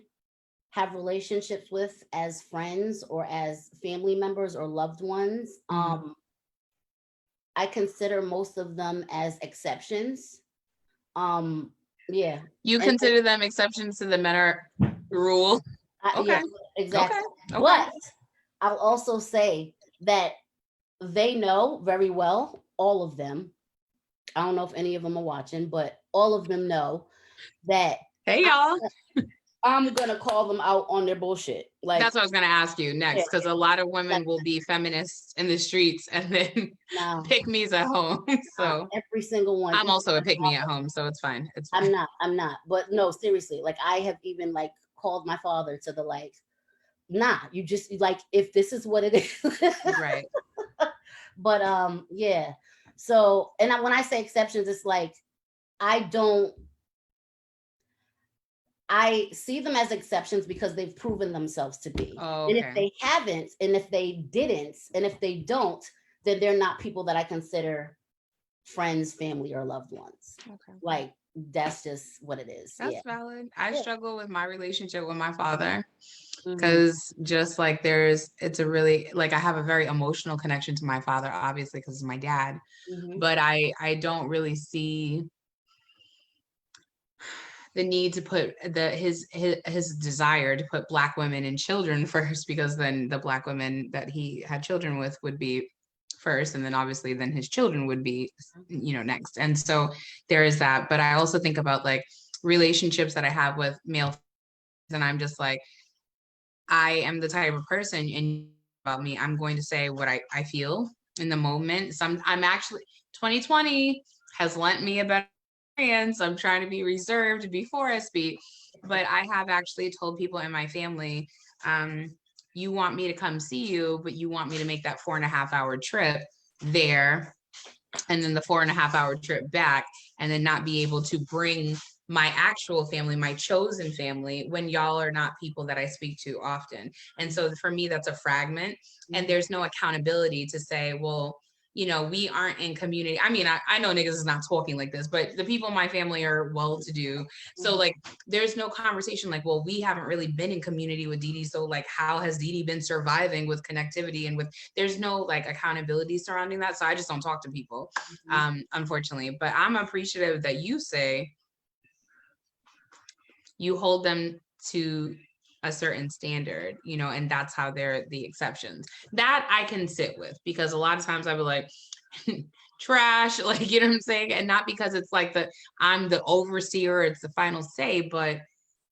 have relationships with as friends or as family members or loved ones, I consider most of them as exceptions. Yeah. You consider them exceptions to the men are rule? Okay. Yeah, exactly. Okay. But I'll also say that they know very well, all of them. I don't know if any of them are watching, but all of them know that. Hey, y'all. I'm going to call them out on their bullshit. Like, that's what I was going to ask you next, because a lot of women will be feminists in the streets and then pick me's at home. So every single one. I'm also a pick me at home, so it's fine. It's fine. I'm not. But no, seriously, like I have even like called my father to the like, nah, you just like, if this is what it is. Right. But yeah. So, and when I say exceptions, it's like, I see them as exceptions because they've proven themselves to be. Oh, okay. And if they haven't, and if they didn't, and if they don't, then they're not people that I consider friends, family, or loved ones. Okay. Like, that's just what it is. That's valid. I struggle with my relationship with my father because just like it's a really, like, I have a very emotional connection to my father, obviously, because he's my dad. But I don't really see the need to put his desire to put Black women and children first, because then the Black women that he had children with would be first, and then obviously then his children would be next. And so there is that. But I also think about like relationships that I have with male, and I'm just like, I am the type of person, and about me, I'm going to say what I feel in the moment. I'm actually, 2020 has lent me a better. I'm trying to be reserved before I speak. but I have actually told people in my family, you want me to come see you, but you want me to make that 4.5 hour trip there, and then the 4.5 hour trip back, and then not be able to bring my actual family, my chosen family, when y'all are not people that I speak to often. And so for me, that's a fragment, and there's no accountability to say, well, we aren't in community. I mean, I know niggas is not talking like this, but the people in my family are well-to-do. So like, there's no conversation like, well, we haven't really been in community with Dee Dee. So like, how has Dee Dee been surviving with connectivity and there's no like accountability surrounding that. So I just don't talk to people, unfortunately. But I'm appreciative that you say you hold them to a certain standard, and that's how they're the exceptions. That I can sit with, because a lot of times I would like trash, like, you know what I'm saying? And not because it's like I'm the overseer, it's the final say, but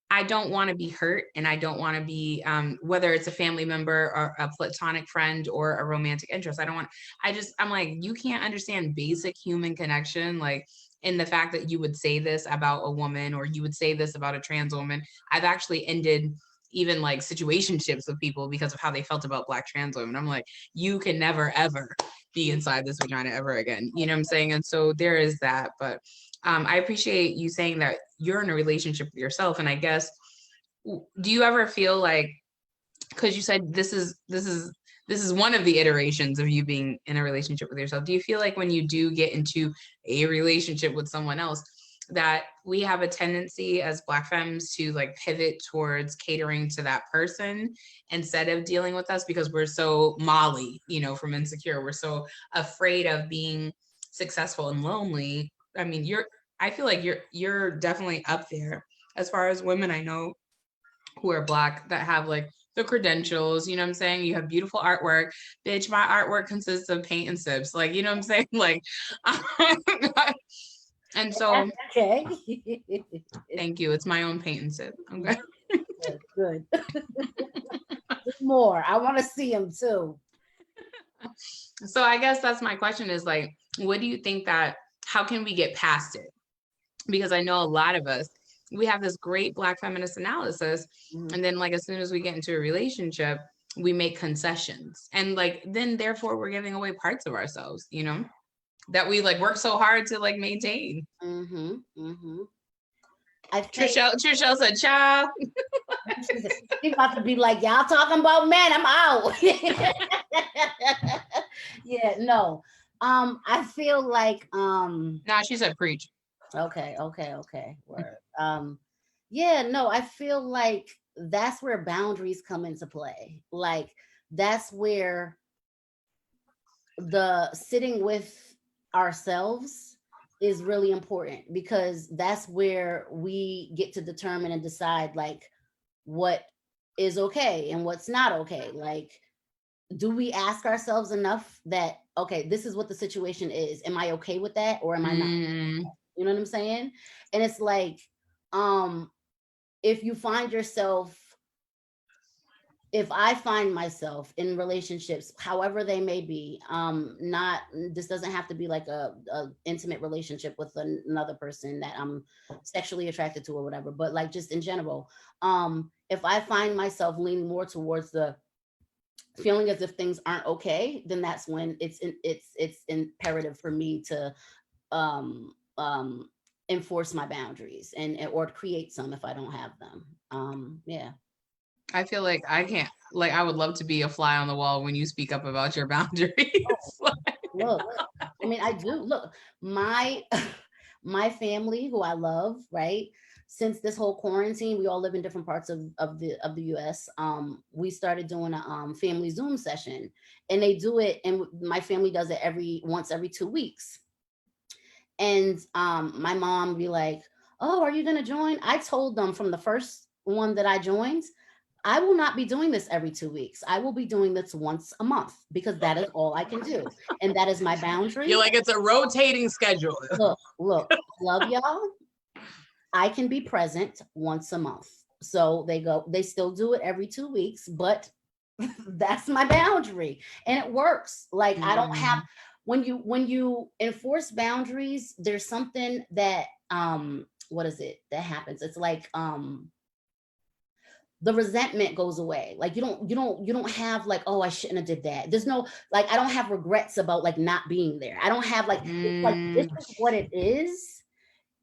I don't want to be hurt, and I don't want to be, whether it's a family member or a platonic friend or a romantic interest. I'm like, you can't understand basic human connection, like in the fact that you would say this about a woman, or you would say this about a trans woman. I've actually ended even like situationships with people because of how they felt about Black trans women. I'm like, you can never, ever be inside this vagina ever again. You know what I'm saying? And so there is that. But I appreciate you saying that you're in a relationship with yourself. And I guess, do you ever feel like, because you said this is one of the iterations of you being in a relationship with yourself, do you feel like when you do get into a relationship with someone else, that we have a tendency as Black femmes to like pivot towards catering to that person instead of dealing with us, because we're so Molly, from Insecure, we're so afraid of being successful and lonely? I mean, I feel like you're definitely up there as far as women I know who are Black that have like the credentials, you know what I'm saying? You have beautiful artwork. Bitch, my artwork consists of paint and sips. Like, you know what I'm saying? Like, and so, okay. Thank you. It's my own paint and sip. Okay. Good. More. I want to see them too. So I guess that's my question is like, what do you think how can we get past it? Because I know a lot of us, we have this great Black feminist analysis. And then like, as soon as we get into a relationship, we make concessions. And like, then therefore we're giving away parts of ourselves, that we like work so hard to like maintain. I think Trishelle said, child. She's about to be like, y'all talking about men, I'm out. Yeah, no. I feel like nah, she said preach. Okay. Word. Yeah, no, I feel like that's where boundaries come into play. Like that's where the sitting with ourselves is really important, because that's where we get to determine and decide like what is okay and what's not okay. Like, do we ask ourselves enough that, okay, this is what the situation is. Am I okay with that, or am I not? You know what I'm saying? And it's like, if I find myself in relationships, however they may be, this doesn't have to be like a intimate relationship with another person that I'm sexually attracted to or whatever, but like just in general, if I find myself leaning more towards the feeling as if things aren't okay, then that's when it's imperative for me to enforce my boundaries or create some if I don't have them. Yeah. I feel like I can't, like, I would love to be a fly on the wall when you speak up about your boundaries. Look, I mean, I do. Look, my family, who I love, right? Since this whole quarantine, we all live in different parts of the US. We started doing a family Zoom session, and they do it, and my family does it once every 2 weeks. And my mom be like, "Oh, are you gonna join?" I told them from the first one that I joined, I will not be doing this every 2 weeks. I will be doing this once a month, because that is all I can do. And that is my boundary. You're like, it's a rotating schedule. Look, love y'all. I can be present once a month. So they still do it every 2 weeks, but that's my boundary. And it works. Like I don't have, when you enforce boundaries, there's something that what is it that happens? It's like the resentment goes away. Like you don't have like, oh, I shouldn't have did that. There's no, like, I don't have regrets about like not being there. I don't have like, it's like, this is what it is.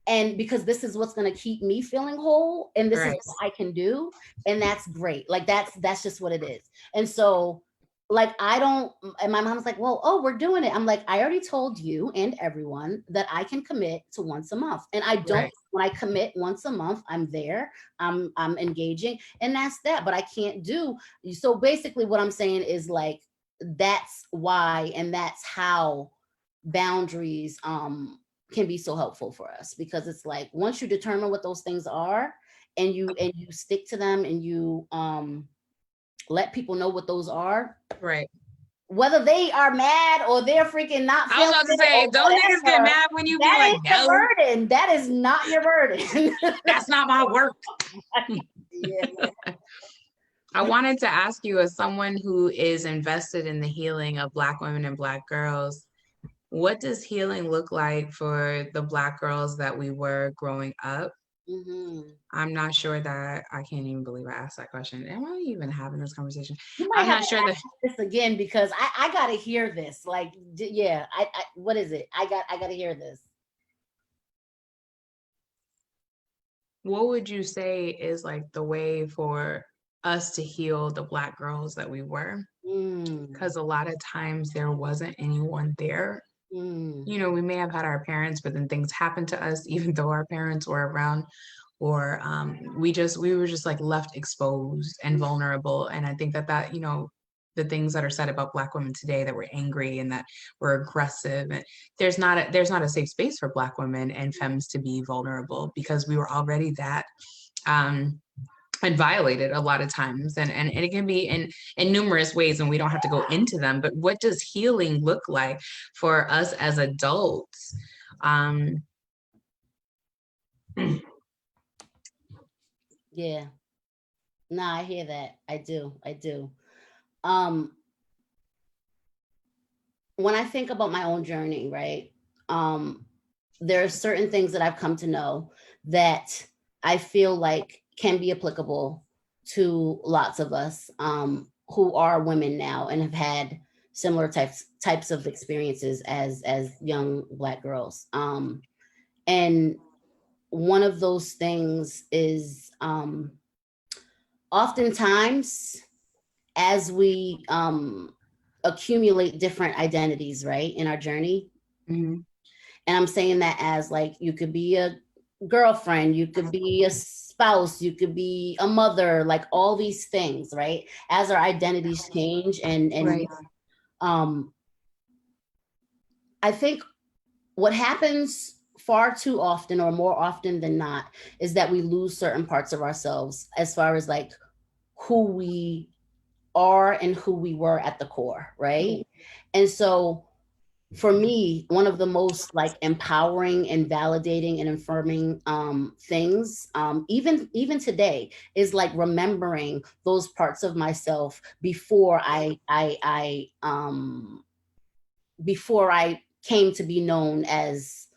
And because this is what's going to keep me feeling whole, and this is what I can do. And that's great. Like that's just what it is. And so like, I don't, and my mom's like, well, oh, we're doing it. I'm like, I already told you and everyone that I can commit to once a month. And I don't, when I commit once a month, I'm there, I'm engaging, and that's that. But I can't do, so basically what I'm saying is like, that's why, and that's how boundaries can be so helpful for us, because it's like, once you determine what those things are, and you stick to them, and you let people know what those are, right, whether they are mad or they're freaking not I was about to say, don't niggas get mad when you be like, no, your burden. That is not your burden. That's not my work. Yeah. I wanted to ask you, as someone who is invested in the healing of Black women and Black girls, what does healing look like for the Black girls that we were growing up? I'm not sure that, I can't even believe I asked that question. Am I even having this conversation? I'm not sure that this again, because I gotta hear this. Like, yeah, I what is it? I gotta hear this. What would you say is like the way for us to heal the Black girls that we were? Because a lot of times there wasn't anyone there. You know, we may have had our parents, but then things happened to us, even though our parents were around, or we were just like left exposed and vulnerable. And I think that, you know, the things that are said about Black women today, that we're angry and that we're aggressive, and there's not a safe space for Black women and femmes to be vulnerable, because we were already that and violated a lot of times, and it can be in numerous ways, and we don't have to go into them. But what does healing look like for us as adults? Yeah, no, I hear that. I do. When I think about my own journey, right, there are certain things that I've come to know that I feel like can be applicable to lots of us who are women now and have had similar types of experiences as young Black girls. And one of those things is oftentimes, as we accumulate different identities, right, in our journey. And I'm saying that as like, you could be a girlfriend, you could be a spouse, you could be a mother, like all these things, right? As our identities change, and I think what happens far too often, or more often than not, is that we lose certain parts of ourselves, as far as like who we are and who we were at the core, right? And so for me, one of the most like empowering and validating and affirming things, even today, is like remembering those parts of myself before I came to be known as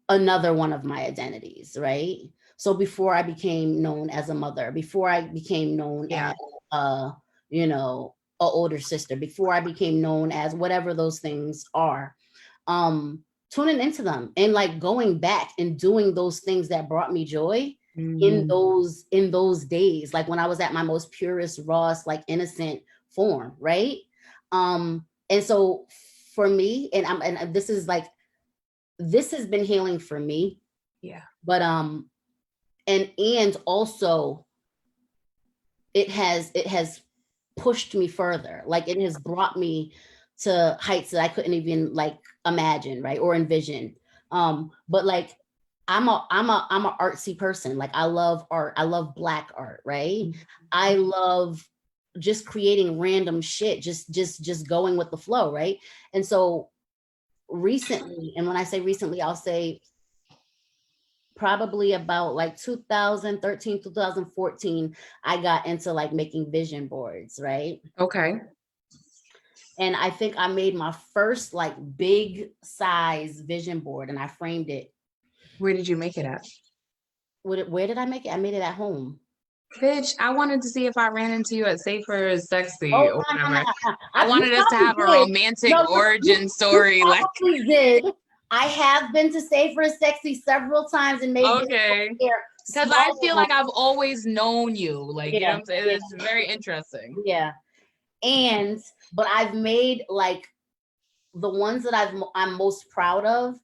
another one of my identities, right? So before I became known as a mother, before I became known as you know, a older sister, before I became known as whatever those things are, tuning into them and like going back and doing those things that brought me joy in those days, like when I was at my most purest, rawest, like innocent form, right? And so for me, and this is like, this has been healing for me. Yeah. But and also it has pushed me further. Like it has brought me to heights that I couldn't even like imagine, right? Or envision. But like I'm a artsy person. Like I love art. I love Black art, right? I love just creating random shit, just going with the flow, right? And so recently, and when I say recently, I'll say probably about like 2013, 2014, I got into like making vision boards, right? Okay. And I think I made my first like big size vision board, and I framed it. Where did you make it at? Where did I make it? I made it at home. Bitch, I wanted to see if I ran into you at Safer Sexy Oh, or no, no, whatever. no. I You wanted us to probably have a did. romantic No, origin you story. Like, probably did. I have been to Safer Sexy several times and made okay. there. Because I feel like I've always known you. Like, you know what I'm saying? Yeah, It's very interesting. yeah. But I've made like the ones that I'm most proud of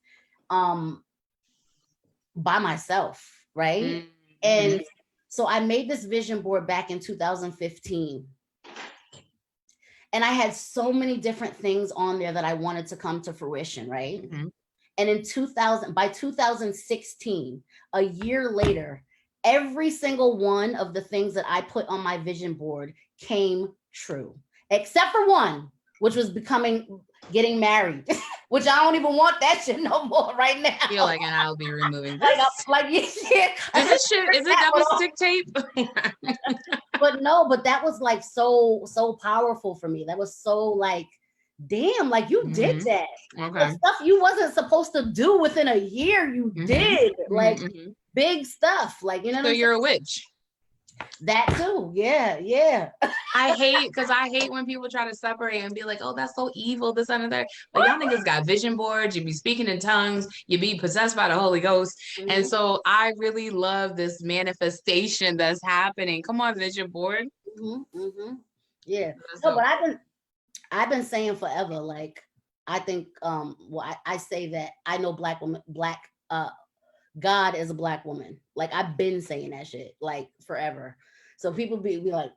by myself, right? Mm-hmm. And so I made this vision board back in 2015. And I had so many different things on there that I wanted to come to fruition, right? Mm-hmm. And by 2016, a year later, every single one of the things that I put on my vision board came true, except for one, which was getting married, which I don't even want that shit no more right now. I feel like, and I'll be removing this. Yeah. Is this shit? Is it double stick tape? But that was like so powerful for me. That was so like, damn, like you did that. Okay. The stuff you wasn't supposed to do within a year, you did. Like big stuff. Like, you know. So you're a witch. That too. Yeah. I hate when people try to separate and be like, oh, that's so evil, this and that. But y'all niggas got vision boards, you be speaking in tongues, you be possessed by the Holy Ghost. And so I really love this manifestation that's happening. Come on, vision board. Yeah. No, but I've been saying forever, like, I think I say that I know God is a Black woman. Like, I've been saying that shit like forever. So people be like,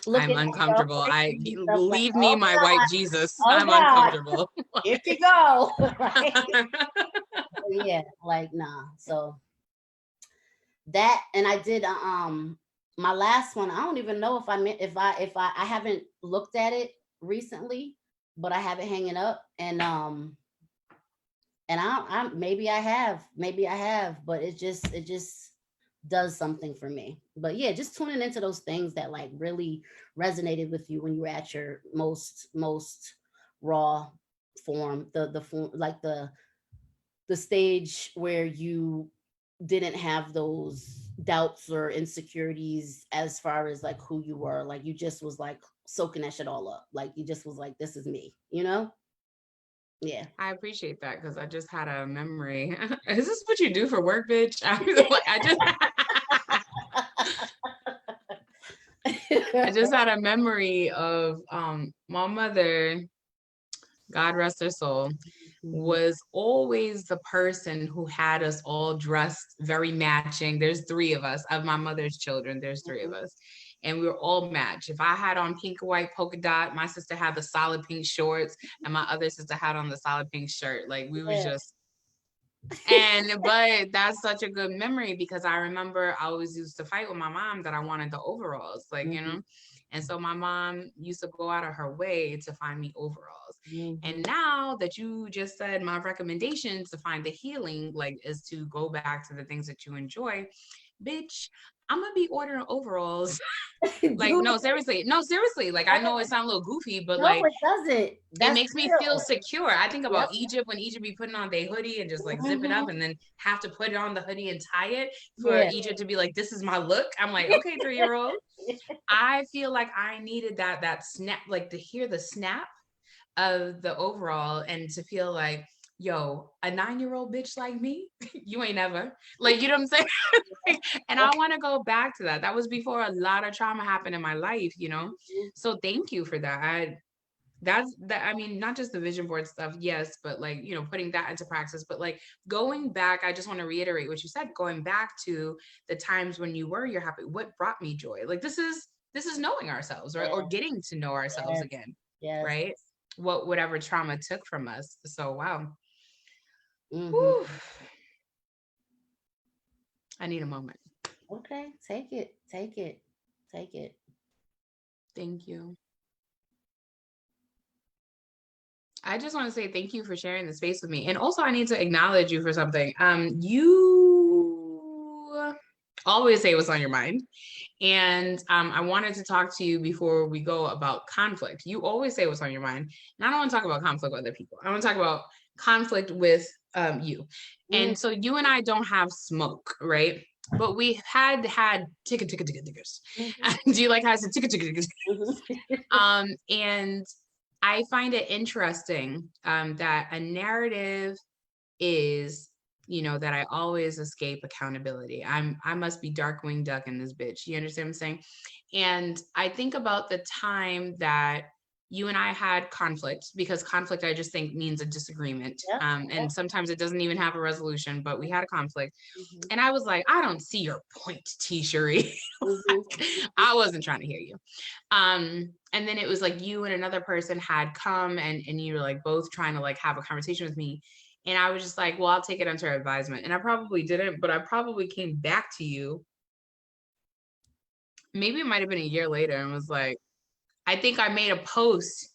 I'm uncomfortable. Leave me like, my white Jesus. I'm God. Uncomfortable. Here you go. Right? Yeah, like, nah. So that, and I did my last one. I don't even know if I haven't looked at it recently, but I have it hanging up, and I maybe I have, but it just does something for me. But yeah, just tuning into those things that like really resonated with you when you were at your most raw form, the form, like the stage where you didn't have those doubts or insecurities as far as like who you were. Like, you just was like soaking that shit all up. Like, you just was like, this is me, you know? Yeah. I appreciate that, because I just had a memory. Is this what you do for work, bitch? I just had a memory of my mother, God rest her soul, was always the person who had us all dressed very matching. There's three of us, of my mother's children, there's three of us. And we were all matched. If I had on pink and white polka dot, my sister had the solid pink shorts, and my other sister had on the solid pink shirt. Like, we was just, but that's such a good memory, because I remember I always used to fight with my mom that I wanted the overalls, like, you know. And so my mom used to go out of her way to find me overalls. And now that you just said my recommendation to find the healing, like, is to go back to the things that you enjoy, bitch, I'm gonna be ordering overalls. Like, no, seriously. Like, I know it sounds a little goofy, but like, it doesn't. It makes me feel secure. I think about Egypt, when Egypt be putting on their hoodie and just like zip it up, and then have to put it on the hoodie and tie it for Egypt to be like, this is my look. I'm like, okay, 3-year-old. I feel like I needed that snap, like to hear the snap of the overall, and to feel like, yo, a 9-year-old bitch like me, you ain't ever, like, you know what I'm saying? And I want to go back to that. That was before a lot of trauma happened in my life, you know? So thank you for that. I mean, not just the vision board stuff, yes, but like, you know, putting that into practice, but like going back, I just want to reiterate what you said, going back to the times when you were, you're happy, what brought me joy. Like, this is knowing ourselves, right? Or getting to know ourselves again, right? Whatever trauma took from us. So, wow. I need a moment. Okay, take it. Thank you. I just want to say thank you for sharing the space with me. And also, I need to acknowledge you for something. You always say what's on your mind. And I wanted to talk to you before we go about conflict. You always say what's on your mind. And I don't want to talk about conflict with other people. I want to talk about conflict with you. And so you and I don't have smoke, right? but we had tickets. Do you like how I said tickets? And I find it interesting that a narrative is, you know, that I always escape accountability. I must be Darkwing Duck in this bitch. You understand what I'm saying? And I think about the time that you and I had conflict, because conflict I just think means a disagreement. And sometimes it doesn't even have a resolution, but we had a conflict. And I was like, I don't see your point, TeaCheri. I wasn't trying to hear you. And then it was like you and another person had come and you were like both trying to like have a conversation with me. And I was just like, well, I'll take it under advisement. And I probably didn't, but I probably came back to you. Maybe it might have been a year later and was like, I think I made a post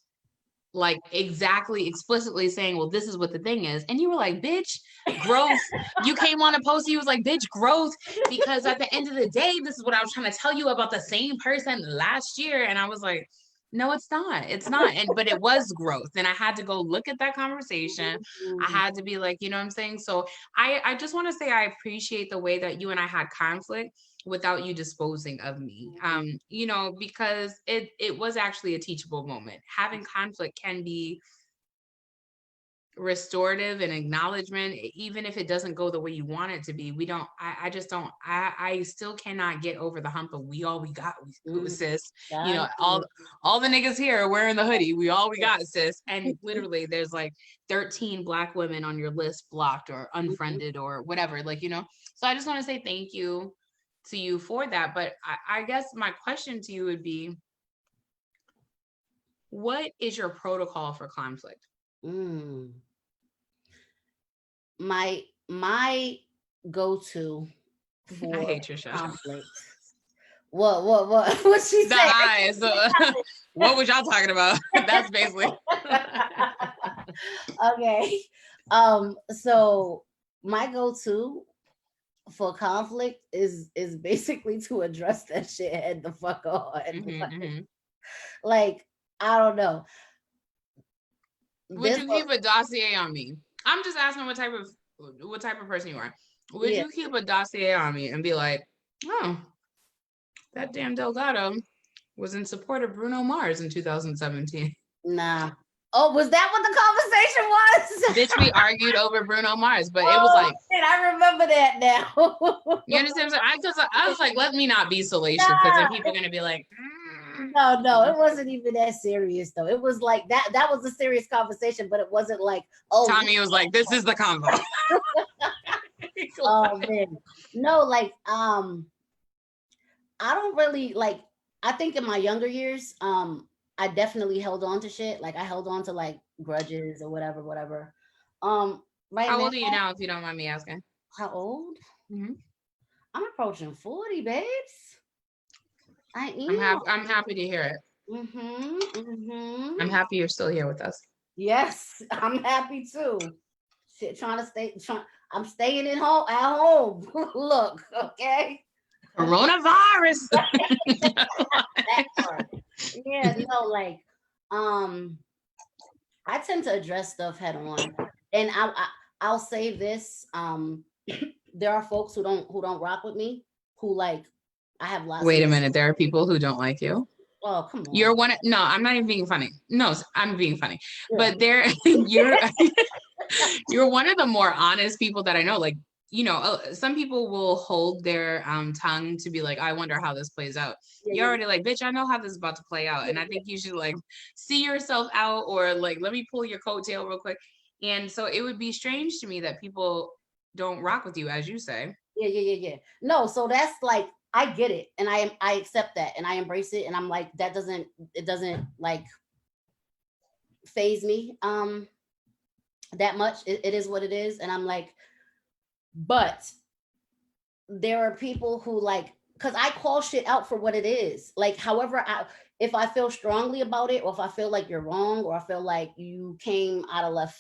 like exactly explicitly saying, well, this is what the thing is. And you were like, bitch, growth. You came on a post, you was like, bitch, growth. Because at the end of the day, this is what I was trying to tell you about the same person last year. And I was like, no, it's not. It's not. But it was growth. And I had to go look at that conversation. I had to be like, you know what I'm saying? So I just want to say I appreciate the way that you and I had conflict without you disposing of me. You know, because it was actually a teachable moment. Having conflict can be restorative and acknowledgement, even if it doesn't go the way you want it to be. We don't, I just don't, I still cannot get over the hump of we got, sis. You know, all the niggas here are wearing the hoodie. We got, sis. And literally there's like 13 Black women on your list blocked or unfriended or whatever, like, you know. So I just want to say thank you to you for that. But I guess my question to you would be, what is your protocol for conflict? My go-to for I hate your show. Conflict. What she said? Eyes. What was y'all talking about? That's basically. Okay. So my go-to for conflict is basically to address that shit head the fuck on. Like, I don't know. Would you keep a dossier on me? I'm just asking what type of person you are. Would you keep a dossier on me and be like, oh, that damn Delgado was in support of Bruno Mars in 2017? Nah. Oh, was that what the conversation was? Bitch, we argued over Bruno Mars, but it was like, shit, I remember that now. You understand what I'm saying? I was like, let me not be salacious, because then people are gonna be like, No, it wasn't even that serious though. It was like that was a serious conversation, but it wasn't like, oh, Tommy was like, this is the convo. Oh man. No, like I don't really like, I think in my younger years, I definitely held on to shit. Like I held on to like grudges or whatever. Right How now, old are you now, if you don't mind me asking? How old? I'm approaching 40, babes. I'm happy to hear it. I'm happy you're still here with us. Yes, I'm happy too. Shit, I'm staying at home. Look, okay. Coronavirus. That part. Yeah, no, like, I tend to address stuff head on, and I'll say this: there are folks who don't rock with me, who like, I have lots. Wait a minute, there are people who don't like you. Oh, come on. You're one. No, I'm not even being funny. No, I'm being funny. Yeah. But you're one of the more honest people that I know. Like, you know, some people will hold their tongue to be like, I wonder how this plays out. You're already like, bitch, I know how this is about to play out. And I think you should like see yourself out, or like, let me pull your coattail real quick. And so it would be strange to me that people don't rock with you, as you say. Yeah. No, so that's like, I get it, and I accept that, and I embrace it, and I'm like, it doesn't like phase me that much. It is what it is, and I'm like, but there are people who like, because I call shit out for what it is. Like, however, if I feel strongly about it, or if I feel like you're wrong, or I feel like you came out of left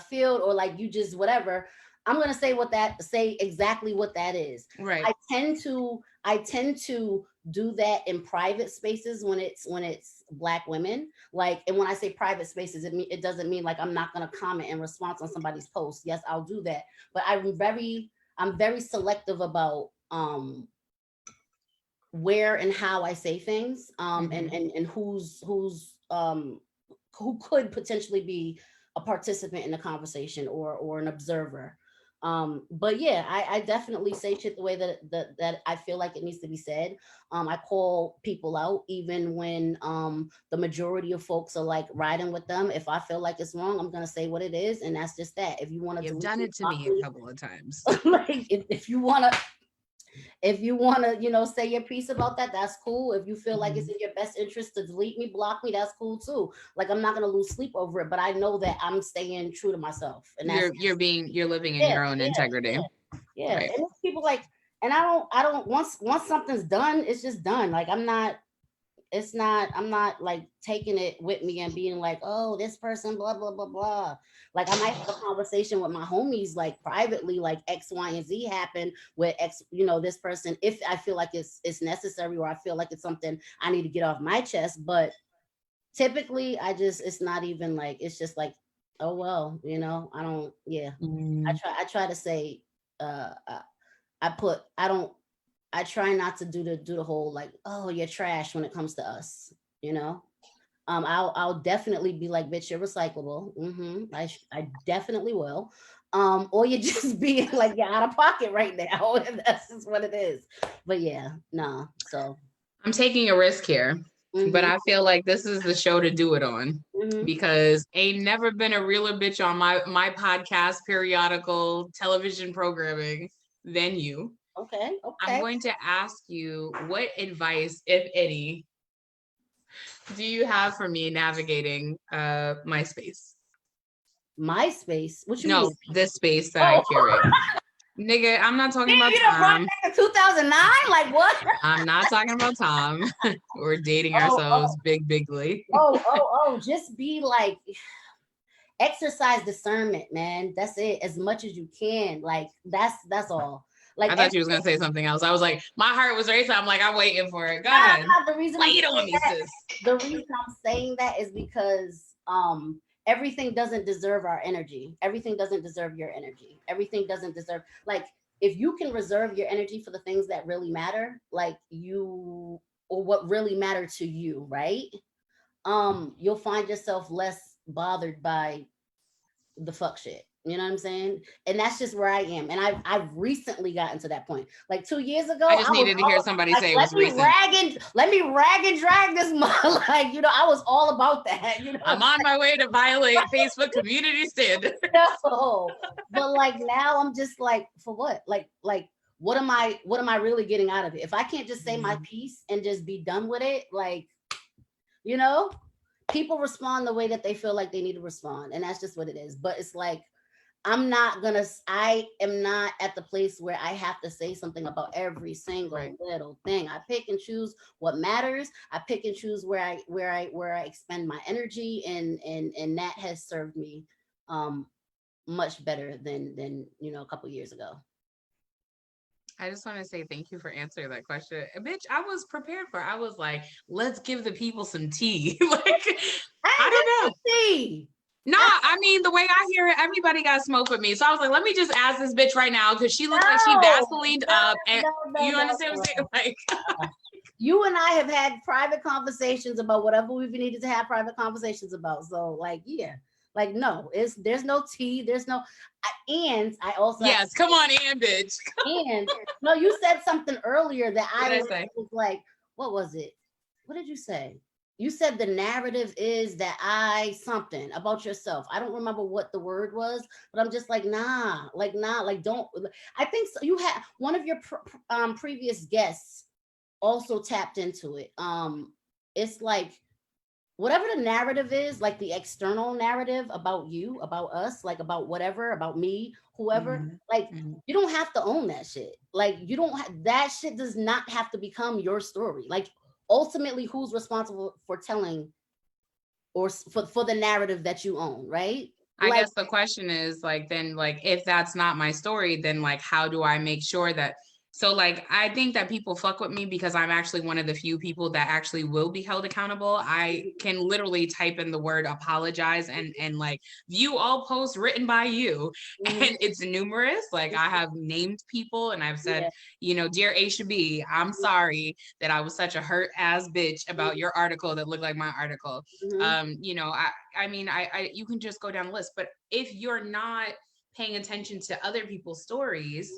field, or like you just whatever, I'm gonna say exactly what that is. Right. I tend to do that in private spaces when it's Black women. Like, and when I say private spaces, it doesn't mean like I'm not gonna comment in response on somebody's post. Yes, I'll do that. But I'm very selective about where and how I say things, and who could potentially be a participant in the conversation or an observer. But yeah, I definitely say shit the way that I feel like it needs to be said. I call people out even when the majority of folks are like riding with them. If I feel like it's wrong, I'm gonna say what it is, and that's just that. If you want to You've delete done me, it to block me a me, couple of times. like if you want to, say your piece about that, that's cool. If you feel like it's in your best interest to delete me, block me, that's cool too. Like, I'm not going to lose sleep over it, but I know that I'm staying true to myself. And that's, You're living in yeah, your own integrity. yeah. Right. And it's people like, and I don't, once something's done, it's just done. Like, I'm not like taking it with me and being like, oh, this person, blah, blah, blah, blah. Like, I might have a conversation with my homies, like privately, like X, Y, and Z happened with X, this person, if I feel like it's necessary, or I feel like it's something I need to get off my chest. But typically it's not even like, it's just like, oh, well, I don't, yeah. I try to say, I try not to do the whole like, oh, you're trash when it comes to us, you know. I'll definitely be like, bitch, you're recyclable. I definitely will. Or you're just being like, you're out of pocket right now. And that's just what it is. But yeah, nah. So I'm taking a risk here, but I feel like this is the show to do it on, because ain't never been a realer bitch on my podcast, periodical television programming than you. Okay. I'm going to ask you, what advice, if any, do you have for me navigating my space? My space? What you No, mean? this space that I curate. Nigga, I'm not talking about You don't run Tom. back to 2009? Like what? I'm not talking about Tom. We're dating ourselves bigly. Just be like, exercise discernment, man. That's it. As much as you can. Like, that's all. Like, I thought you was gonna say something else. I was like, my heart was racing. I'm like, I'm waiting for it. Go ahead. The reason Lay it on me, sis. The reason I'm saying that is because everything doesn't deserve our energy. Everything doesn't deserve your energy. Everything doesn't deserve, like, if you can reserve your energy for the things that really matter, like you, or what really matter to you, right? You'll find yourself less bothered by the fuck shit. You know what I'm saying? And that's just where I am. And I've recently gotten to that point. Like 2 years ago, I just needed to hear somebody like, say it was recent. Let me rag and drag this mother. Like, I was all about that. I'm on my way to violate Facebook community standards. No. But like now I'm just like, for what? Like what am I really getting out of it? If I can't just say my piece and just be done with it, like, people respond the way that they feel like they need to respond. And that's just what it is. But it's like, I am not at the place where I have to say something about every single little thing. I pick and choose what matters. I pick and choose where I expend my energy, and that has served me much better than a couple years ago. I just want to say thank you for answering that question. Bitch, I was prepared for it. I was like, let's give the people some tea. Like, I don't know. Tea. No, I mean, the way I hear it, everybody got smoke with me. So I was like, let me just ask this bitch right now, because she looks like she Vaselined up. And you understand what I'm saying? Like, you and I have had private conversations about whatever we've needed to have private conversations about. So, like, yeah. Like, no, there's no tea. There's no, and I also. Yes, come on, bitch. And no, you said something earlier that I was like, what was it? What did you say? You said the narrative is that something about yourself. I don't remember what the word was, but I'm just like, don't. I think so. You had one of your previous guests also tapped into it. It's like, whatever the narrative is, like the external narrative about you, about us, like about whatever, about me, whoever, like, you don't have to own that shit. Like, you don't that shit does not have to become your story. Like, ultimately, who's responsible for telling or for the narrative that you own, right? I guess the question is, like, then, like, if that's not my story, then, like, how do I make sure that So like, I think that people fuck with me because I'm actually one of the few people that actually will be held accountable. I can literally type in the word apologize and like view all posts written by you. And it's numerous. Like I have named people and I've said, you know, dear A should be, I'm sorry that I was such a hurt ass bitch about your article that looked like my article. You know, I mean, you can just go down the list, but if you're not paying attention to other people's stories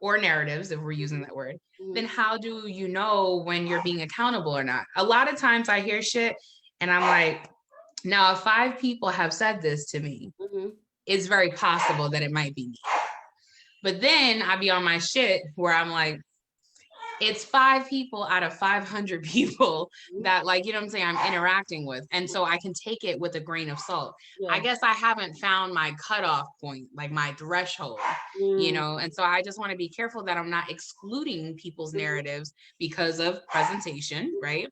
or narratives, if we're using that word, then how do you know when you're being accountable or not? A lot of times I hear shit and I'm like, now if 5 people have said this to me, it's very possible that it might be me. But then I be on my shit where I'm like, it's 5 people out of 500 people that, like, you know what I'm saying, I'm interacting with. And so I can take it with a grain of salt. I guess I haven't found my cutoff point, like my threshold, you know? And so I just want to be careful that I'm not excluding people's narratives because of presentation, right?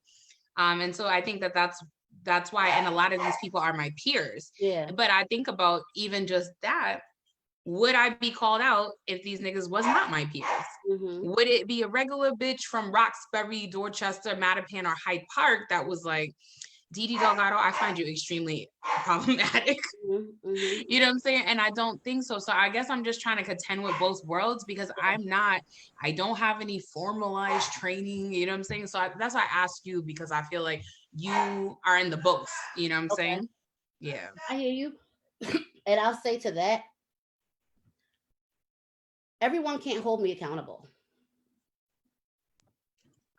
And so I think that that's why, and a lot of these people are my peers. But I think about even just that, would I be called out if these niggas was not my peers? Would it be a regular bitch from Roxbury, Dorchester, Mattapan, or Hyde Park that was like, Didi Delgado, I find you extremely problematic. You know what I'm saying? And I don't think so. So I guess I'm just trying to contend with both worlds because I don't have any formalized training, you know what I'm saying? So that's why I ask you, because I feel like you are in the both, you know what I'm saying? Yeah. I hear you. And I'll say to that, everyone can't hold me accountable.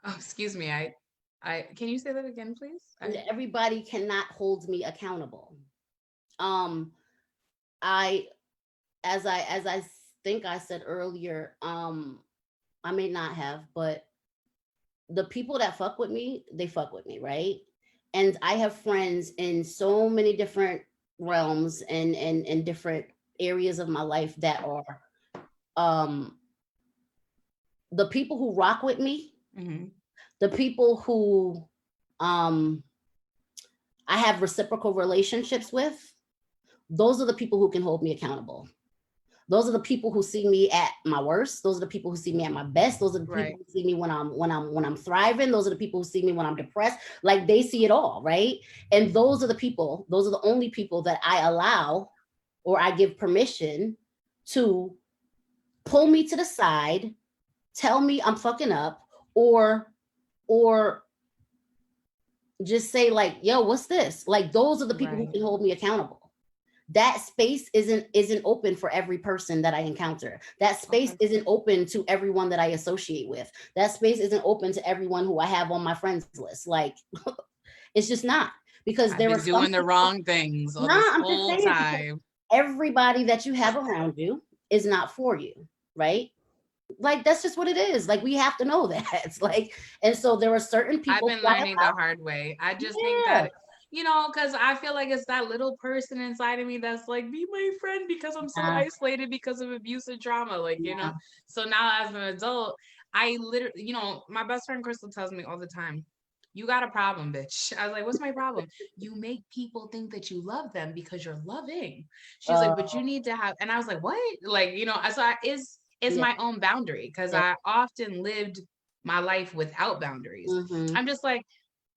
Oh, excuse me. I can you say that again, please? Everybody cannot hold me accountable. As I think I said earlier, I may not have, but the people that fuck with me, they fuck with me, right? And I have friends in so many different realms and different areas of my life that are the people who rock with me, the people who I have reciprocal relationships with, those are the people who can hold me accountable. Those are the people who see me at my worst. Those are the people who see me at my best. Those are the people who see me when I'm thriving. Those are the people who see me when I'm depressed. Like they see it all, right? And those are the only people that I allow or I give permission to pull me to the side, tell me I'm fucking up, or just say like, yo, what's this? Like those are the people who can hold me accountable. That space isn't open for every person that I encounter. That space isn't open to everyone that I associate with. That space isn't open to everyone who I have on my friends list. Like it's just not, because they're doing the wrong things all this whole time. Everybody that you have around you is not for you, right? Like that's just what it is. Like we have to know that. It's like, and so there are certain people. I've been learning the hard way. I just think that, you know, because I feel like it's that little person inside of me that's like, be my friend because I'm so isolated because of abuse and trauma. Like, you know, so now as an adult, I literally, you know, my best friend Crystal tells me all the time, you got a problem, bitch. I was like, what's my problem? You make people think that you love them because you're loving. She's like, but you need to have, and I was like, what? Like, you know, so it's my own boundary because I often lived my life without boundaries. I'm just like,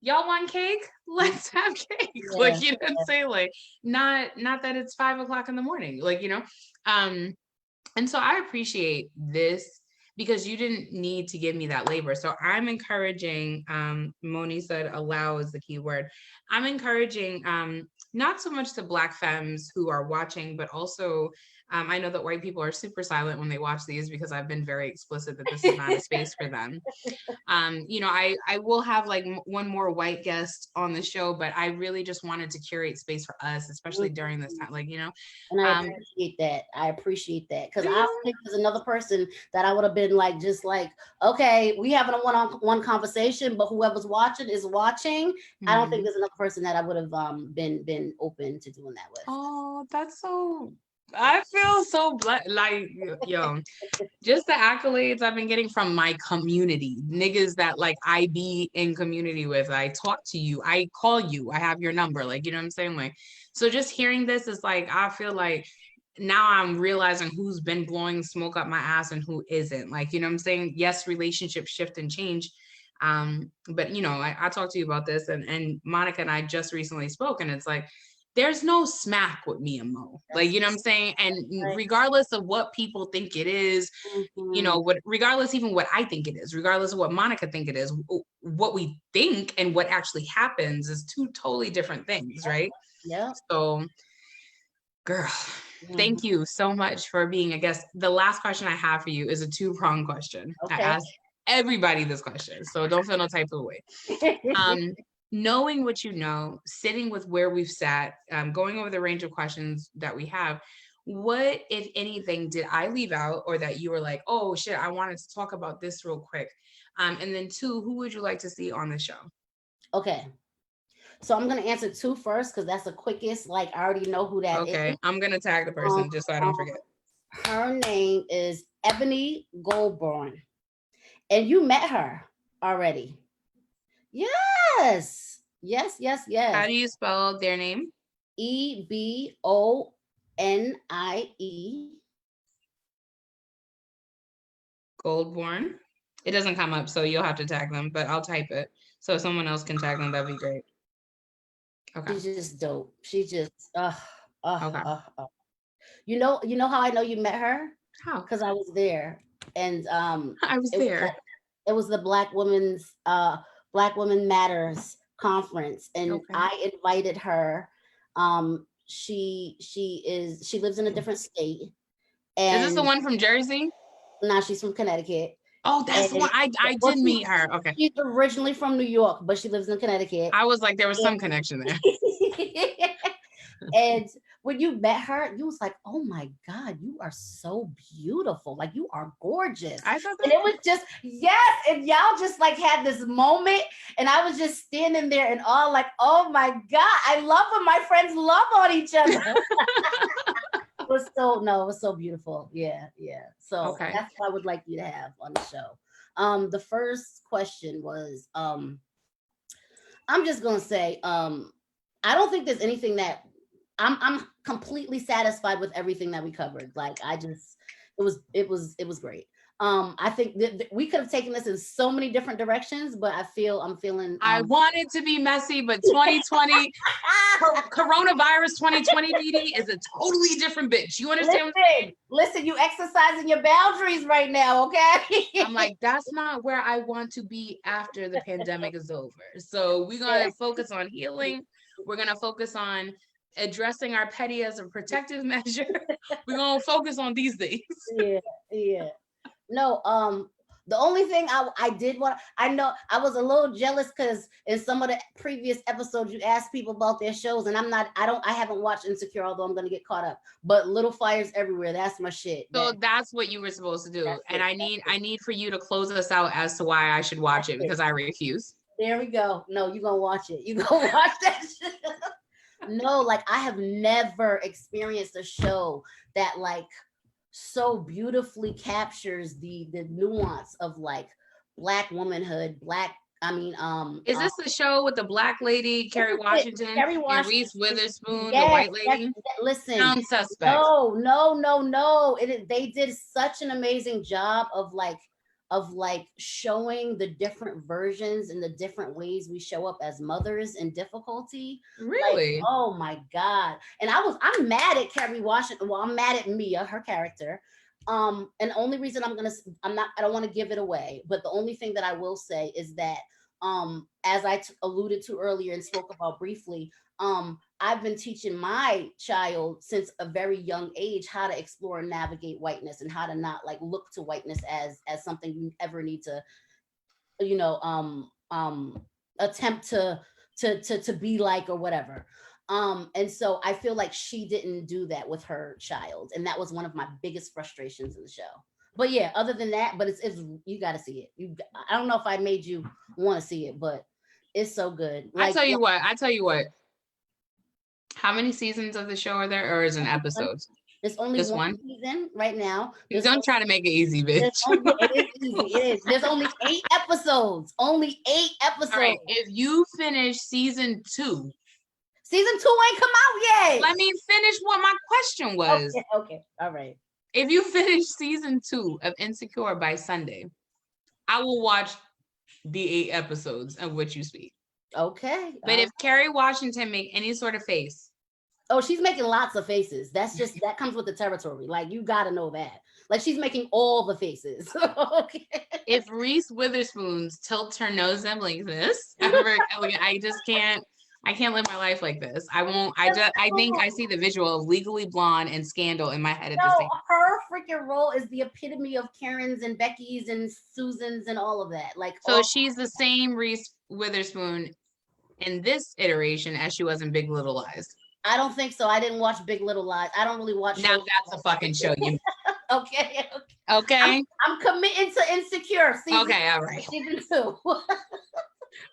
y'all want cake? Let's have cake. Like, you know what I'm saying? Like, not that it's 5 o'clock in the morning, like, you know? And so I appreciate this because you didn't need to give me that labor. So I'm encouraging, Moni said allow is the key word. I'm encouraging not so much the Black femmes who are watching, but also I know that white people are super silent when they watch these because I've been very explicit that this is not a space for them. You know, I will have like one more white guest on the show, but I really just wanted to curate space for us, especially during this time, like, you know. And I appreciate that. I appreciate that. Because I think there's another person that I would have been like, just like, okay, we having a one-on-one conversation, but whoever's watching is watching. I don't think there's another person that I would have been open to doing that with. Oh, that's so, I feel so blessed. Like, yo, just the accolades I've been getting from my community, niggas that like I be in community with. I talk to you, I call you, I have your number, like, you know what I'm saying? Like, so just hearing this is like, I feel like now I'm realizing who's been blowing smoke up my ass and who isn't. Like, you know what I'm saying? Yes, relationships shift and change. But you know, I talked to you about this, and Monica and I just recently spoke, and it's like, there's no smack with me and Mo. Like, you know what I'm saying? And regardless of what people think it is, you know, regardless even what I think it is, regardless of what Monica think it is, what we think and what actually happens is two totally different things, right? Yeah. So, girl, thank you so much for being a guest. The last question I have for you is a two-pronged question. Okay. I ask everybody this question, so don't feel no type of way. Knowing what you know, sitting with where we've sat, going over the range of questions that we have, what, if anything, did I leave out, or that you were like, oh shit, I wanted to talk about this real quick? And then two, who would you like to see on the show? Okay. So I'm going to answer two first, because that's the quickest. Like, I already know who that is. Okay, I'm going to tag the person just so I don't forget. Her name is Ebony Goldborn. And you met her already. Yes. Yes. How do you spell their name? Ebony. Goldborn. It doesn't come up, so you'll have to tag them, but I'll type it. So if someone else can tag them, that'd be great. Okay. She's just dope. She just, You know how I know you met her? How? Because I was there. And I was there. It was the Black Women Matters conference, and I invited her. She lives in a different state. And is this the one from Jersey? No, she's from Connecticut. Oh, that's the one. I did meet her. Okay. She's originally from New York, but she lives in Connecticut. I was like, there was some connection there. And when you met her, you was like, oh my God, you are so beautiful. Like, you are gorgeous. I thought that. And it was just, yes. And y'all just like had this moment. And I was just standing there and all like, oh my God, I love when my friends love on each other. It was so beautiful. Yeah. So that's what I would like you to have on the show. The first question was, I'm just gonna say, I don't think there's anything that I'm completely satisfied with everything that we covered. Like, it was great. I think that we could have taken this in so many different directions, but I'm feeling. I wanted to be messy, but 2020, coronavirus 2020 BD is a totally different bitch. You understand? Listen, you exercising your boundaries right now, okay? I'm like, that's not where I want to be after the pandemic is over. So we're gonna focus on healing. We're gonna focus on addressing our petty as a protective measure. We're gonna focus on these things. Yeah. No, the only thing I did want, I know I was a little jealous because in some of the previous episodes you asked people about their shows, and I haven't watched Insecure, although I'm gonna get caught up. But Little Fires Everywhere, that's my shit. So that's what you were supposed to do. And I need for you to close us out as to why I should watch it, because I refuse. There we go. No, you're gonna watch it. You gonna watch that shit. No, like, I have never experienced a show that like so beautifully captures the nuance of like Black womanhood, is this the show with the Black lady, Kerry Washington, and Reese Witherspoon, the white lady? Listen, Sound suspect. No. They did such an amazing job of showing the different versions and the different ways we show up as mothers in difficulty. Really? Like, oh my God. And I'm mad at Kerry Washington. Well, I'm mad at Mia, her character. And the only reason I don't want to give it away, but the only thing that I will say is that, as I alluded to earlier and spoke about briefly, I've been teaching my child since a very young age how to explore and navigate whiteness, and how to not like look to whiteness as something you ever need to, attempt to be like or whatever. And so I feel like she didn't do that with her child, and that was one of my biggest frustrations in the show. But yeah, other than that, but it's you got to see it. I don't know if I made you want to see it, but it's so good. Like, I tell you what. How many seasons of the show are there, or is it episodes? There's only one season right now. Don't try to make it easy, bitch. It is easy. It is. There's only 8 episodes. Only 8 episodes. All right. If you finish season 2, Season 2 ain't come out yet. Let me finish what my question was. Okay. All right. If you finish season 2 of Insecure by Sunday, I will watch the 8 episodes of which you speak. Okay. But if Kerry Washington make any sort of face. Oh, she's making lots of faces. That's just, that comes with the territory. Like, you got to know that. Like, she's making all the faces. Okay. If Reese Witherspoon tilts her nose up like this, I just can't. I can't live my life like this. I won't. I think I see the visual of Legally Blonde and Scandal in my head at the same time. Her freaking role is the epitome of Karen's and Becky's and Susan's and all of that. Like, so she's the same Reese Witherspoon in this iteration as she was in Big Little Lies. I don't think so. I didn't watch Big Little Lies. I don't really watch. Now that's a fucking show. You okay. Okay. I'm committing to Insecure. Okay. All right. Season 2. All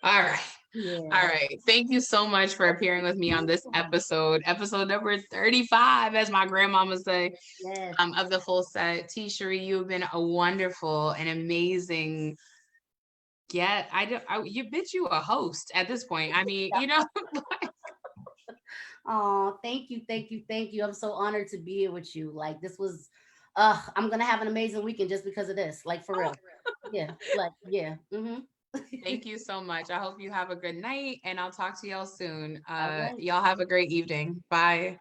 right. Yeah. All right. Thank you so much for appearing with me on this episode number 35, as my grandmama say, yes. Of the full set. TeaCheri, you've been a wonderful and amazing. Yeah, you bitch, you a host at this point. I mean, you know. Oh, thank you. I'm so honored to be here with you. Like, this was, I'm gonna have an amazing weekend just because of this. Like, for real. Yeah. Like, yeah. Mm-hmm. Thank you so much. I hope you have a good night, and I'll talk to y'all soon. Right. Y'all have a great evening. Bye.